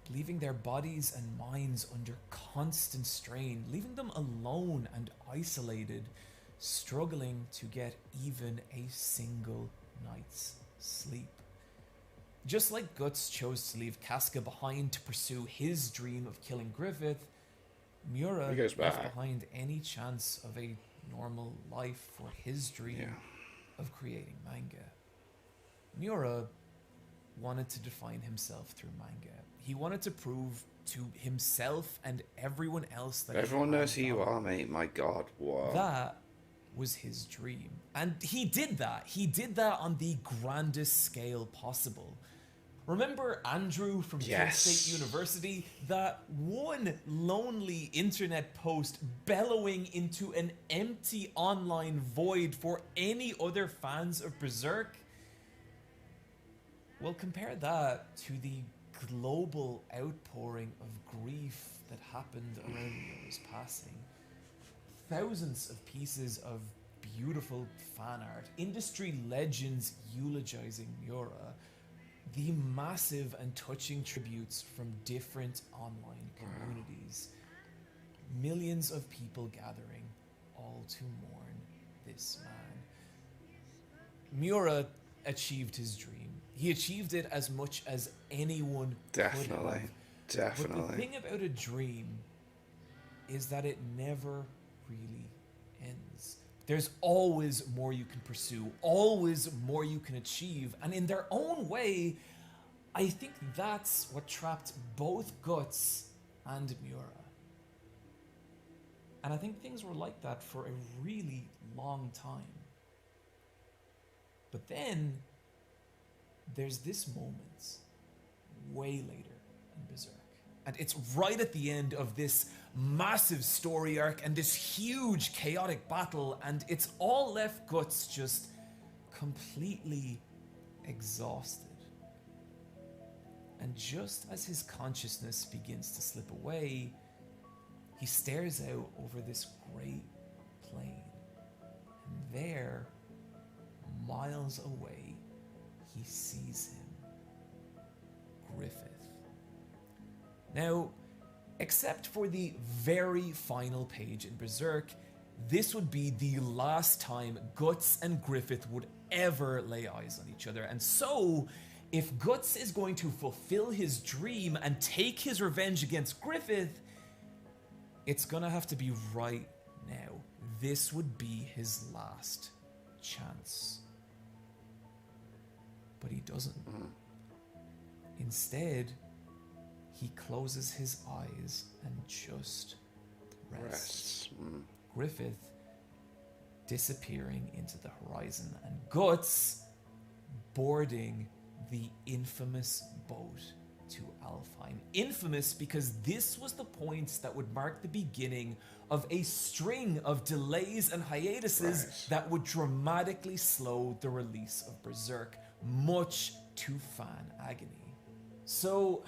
leaving their bodies and minds under constant strain, leaving them alone and isolated, struggling to get even a single night's sleep. Just like Guts chose to leave Casca behind to pursue his dream of killing Griffith, Miura He goes left back. behind any chance of a normal life for his dream of creating manga. Miura wanted to define himself through manga. He wanted to prove to himself and everyone else that Everyone he had knows who you value. are, mate. My God, whoa. That was his dream. And he did that. He did that on the grandest scale possible. Remember Andrew from Kent Yes. State University? That one lonely internet post bellowing into an empty online void for any other fans of Berserk? Well, compare that to the global outpouring of grief that happened around Miura's passing. Thousands of pieces of beautiful fan art, industry legends eulogizing Miura, the massive and touching tributes from different online communities, millions of people gathering, all to mourn this man. Miura achieved his dream. He achieved it as much as anyone could Definitely. have. But the Definitely. thing about a dream is that it never really ends. There's always more you can pursue, always more you can achieve, and in their own way, I think that's what trapped both Guts and Miura. And I think things were like that for a really long time. But then there's this moment way later in Berserk. And it's right at the end of this massive story arc and this huge chaotic battle, and it's all left Guts just completely exhausted. And just as his consciousness begins to slip away, he stares out over this great plain. And there, miles away, he sees him. Griffith. Now, except for the very final page in Berserk, this would be the last time Guts and Griffith would ever lay eyes on each other. And so, if Guts is going to fulfill his dream and take his revenge against Griffith, it's gonna have to be right now. This would be his last chance. But he doesn't. Instead, he closes his eyes and just rests. Griffith disappearing into the horizon, and Guts boarding the infamous boat to Alfheim. Infamous because this was the point that would mark the beginning of a string of delays and hiatuses that would dramatically slow the release of Berserk, much to fan agony. So,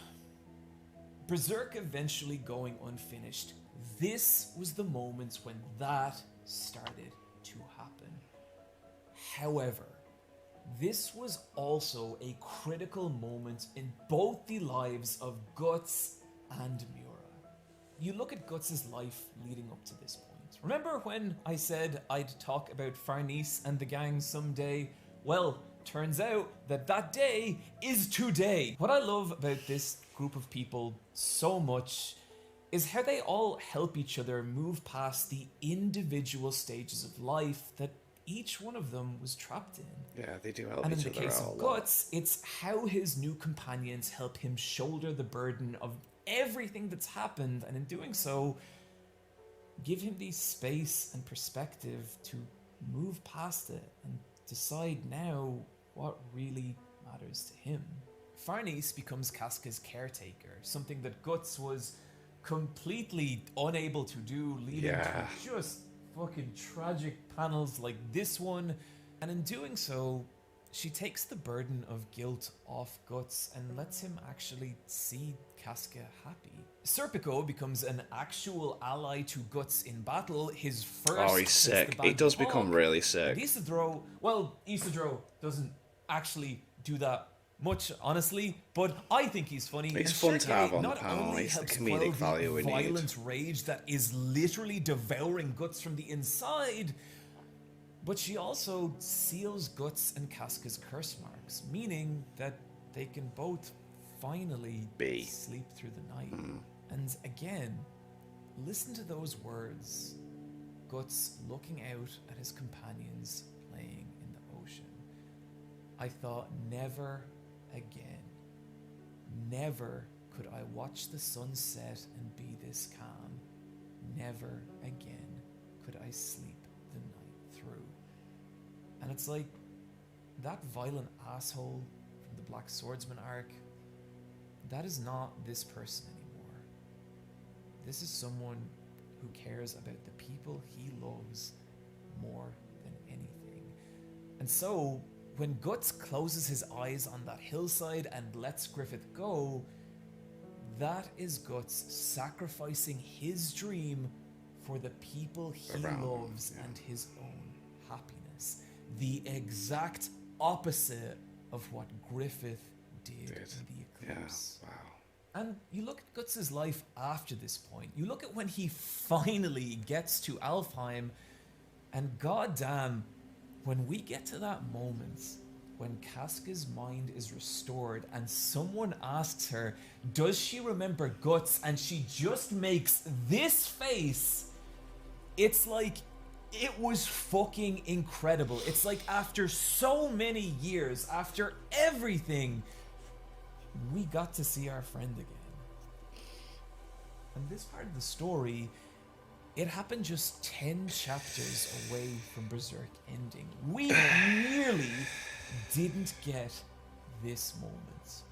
Berserk eventually going unfinished, this was the moment when that started to happen. However, this was also a critical moment in both the lives of Guts and Miura. You look at Guts' life leading up to this point. Remember when I said I'd talk about Farnese and the gang someday? Well, turns out that that day is today. What I love about this group of people so much is how they all help each other move past the individual stages of life that each one of them was trapped in. Yeah, they do help and each in the other case out of a lot. Guts, it's how his new companions help him shoulder the burden of everything that's happened, and in doing so, give him the space and perspective to move past it and decide now what really matters to him. Farnese becomes Casca's caretaker, something that Guts was completely unable to do, leading to just fucking tragic panels like this one. And in doing so, she takes the burden of guilt off Guts and lets him actually see Casca happy. Serpico becomes an actual ally to Guts in battle, his first. Oh, he's sick. He does become really sick. Isidro doesn't actually do that much, honestly, but I think he's funny. He's and fun to have on the not panel. only He's the helps comedic quell value we the need. violent rage that is literally devouring Guts from the inside, but she also seals Guts and Casca's curse marks, meaning that they can both finally sleep through the night. And again, listen to those words. Guts looking out at his companions playing in the ocean. I thought, never again. Never could I watch the sun set and be this calm. Never again could I sleep the night through. And it's like, that violent asshole from the Black Swordsman arc, that is not this person anymore. This is someone who cares about the people he loves more than anything. And so, when Guts closes his eyes on that hillside and lets Griffith go, that is Guts sacrificing his dream for the people he loves and his own happiness. The exact opposite of what Griffith did in the eclipse. Yeah, wow. And you look at Guts' life after this point. You look at when he finally gets to Alfheim, and goddamn, when we get to that moment when Casca's mind is restored and someone asks her, does she remember Guts? And she just makes this face. It's like, it was fucking incredible. It's like after so many years, after everything, we got to see our friend again. And this part of the story, it happened just 10 chapters away from Berserk ending. We nearly didn't get this moment,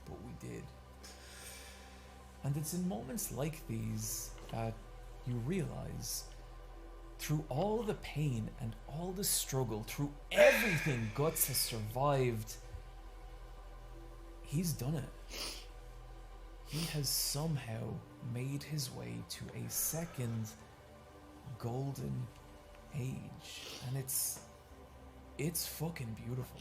but we did. And it's in moments like these that you realize, through all the pain and all the struggle, through everything Guts has survived, he's done it. He has somehow made his way to a second golden age. And it's fucking beautiful.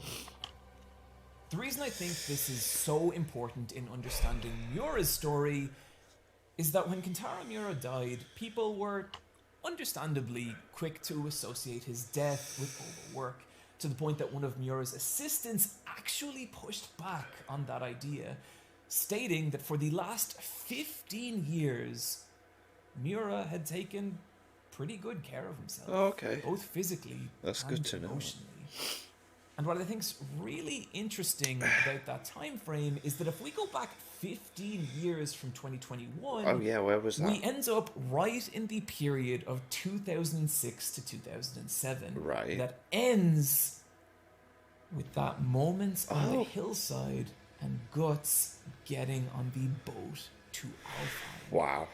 The reason I think this is so important in understanding Miura's story is that when Kentaro Miura died, people were understandably quick to associate his death with overwork, to the point that one of Miura's assistants actually pushed back on that idea, stating that for the last 15 years, Miura had taken pretty good care of himself. Oh, okay. Both physically That's and good to know. emotionally. And what I think's really interesting about that time frame is that if we go back 15 years from 2021, Oh yeah, where was that? we end up right in the period of 2006 to 2007. Right. That ends with that moment on the Oh. hillside and Guts getting on the boat to Alfheim. Wow.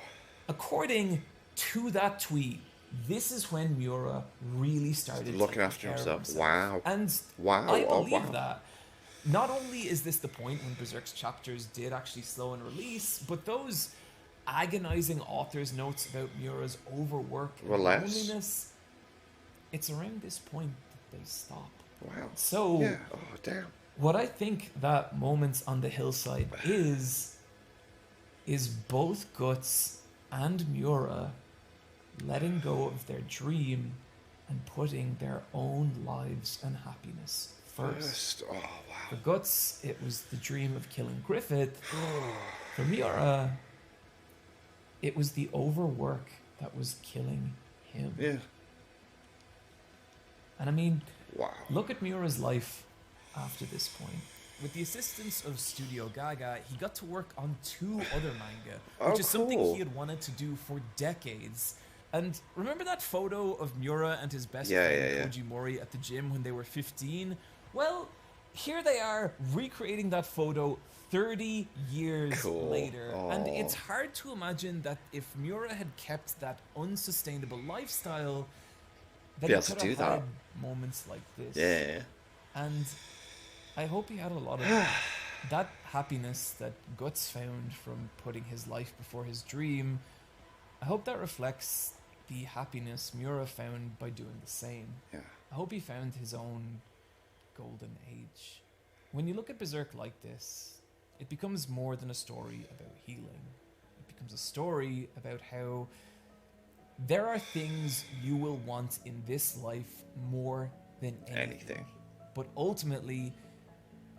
According to that tweet, this is when Miura really started Looking taking after care of himself. Wow. And Wow. I Oh, believe wow. that. Not only is this the point when Berserk's chapters did actually slow in release, but those agonizing author's notes about Miura's overwork and Relax. loneliness, it's around this point that they stop. Wow. So, Yeah. Oh damn. what I think that moments on the hillside is both Guts and Miura letting go of their dream and putting their own lives and happiness first. Oh For wow. Guts, it was the dream of killing Griffith. For Miura, it was the overwork that was killing him. Yeah. And I mean, Wow. look at Miura's life after this point. With the assistance of Studio Gaga, he got to work on 2 other manga, Oh, which is something cool. he had wanted to do for decades. And remember that photo of Miura and his best Yeah, friend yeah, yeah. Koji Mori at the gym when they were 15? Well, here they are recreating that photo 30 years Cool. later. And Aw. it's hard to imagine that if Miura had kept that unsustainable lifestyle, that Be he able to could do have that. had moments like this. Yeah. And I hope he had a lot of that happiness that Guts found from putting his life before his dream. I hope that reflects the happiness Miura found by doing the same. Yeah. I hope he found his own golden age. When you look at Berserk like this, it becomes more than a story about healing. It becomes a story about how there are things you will want in this life more than anything. But ultimately,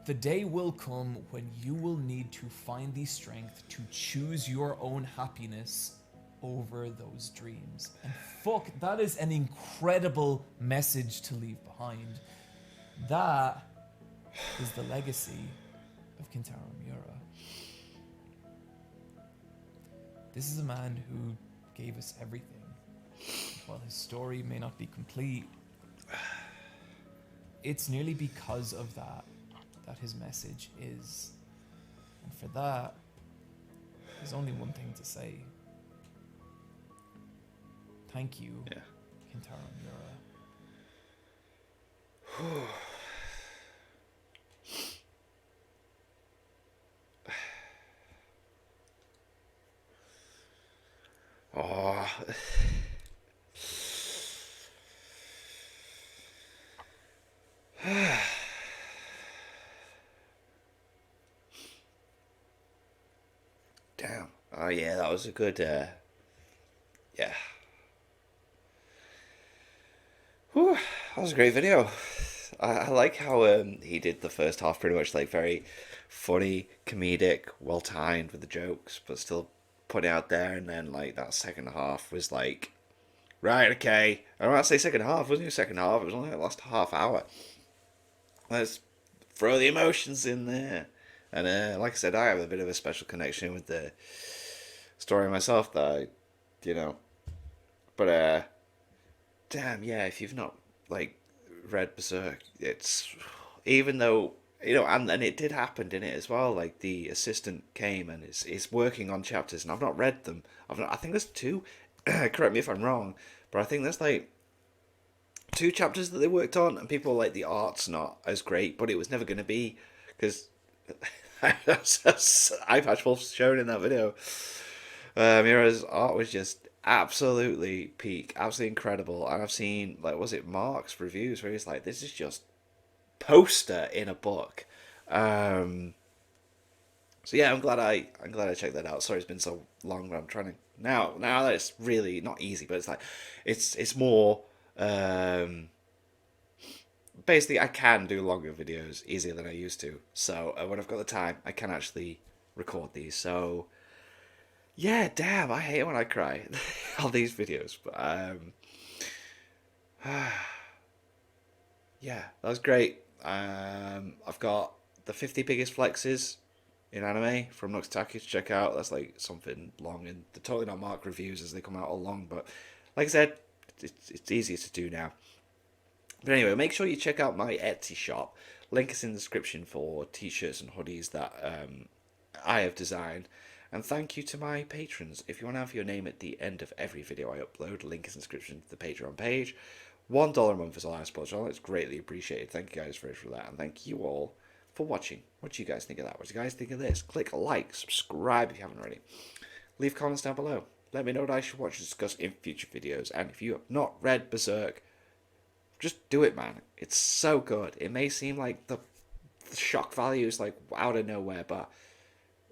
the day will come when you will need to find the strength to choose your own happiness over those dreams. And fuck, that is an incredible message to leave behind. That is the legacy of Kentaro Miura. This is a man who gave us everything. While his story may not be complete, it's nearly because of that his message is. And for that, there's only one thing to say. Thank you, Yeah. Kentaro Miura. Oh. Damn. Oh yeah, that was a good. Yeah. Whew, that was a great video. I like how he did the first half pretty much like very funny, comedic, well timed with the jokes, but still put it out there, and then like that second half was like, right, okay. I don't want to say second half, it wasn't even second half, it was only the last half hour. Let's throw the emotions in there. And like I said, I have a bit of a special connection with the story myself that I, you know. But damn, yeah, if you've not like read Berserk, it's, even though, you know, and it did happen, didn't it, as well? Like the assistant came and is working on chapters, and I've not read them. I think there's 2. Correct me if I'm wrong, but I think there's like 2 chapters that they worked on, and people were like, the art's not as great, but it was never going to be, because eye patch Wolf's shown in that video. Miura's art was just absolutely peak, absolutely incredible. And I've seen, like, was it Mark's reviews where he's like, this is just poster in a book. So yeah, I'm glad I checked that out. Sorry it's been so long, but I'm trying to now that it's really not easy, but it's like it's more basically I can do longer videos easier than I used to. So when I've got the time, I can actually record these. So yeah, damn, I hate it when I cry on these videos, but yeah, that was great. I've got the 50 biggest flexes in anime from Noxtaki to check out. That's like something long, and they're totally not marked reviews as they come out all long, but like I said, it's easier to do now. But anyway, make sure you check out my Etsy shop. Link is in the description for t-shirts and hoodies that I have designed. And thank you to my patrons. If you want to have your name at the end of every video I upload, link is in the description to the Patreon page. $1 a month is all I suppose. It's greatly appreciated. Thank you guys for that. And thank you all for watching. What do you guys think of that? What do you guys think of this? Click like, subscribe if you haven't already. Leave comments down below. Let me know what I should watch and discuss in future videos. And if you have not read Berserk, just do it, man. It's so good. It may seem like the shock value is like out of nowhere, but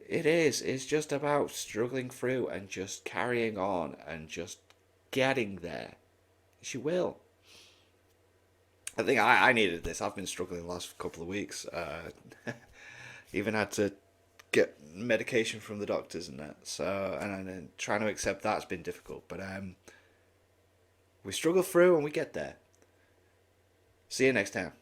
it is. It's just about struggling through and just carrying on and just getting there. She will. I think I needed this. I've been struggling the last couple of weeks. Even had to get medication from the doctors and that. So, and trying to accept that's been difficult. But we struggle through and we get there. See you next time.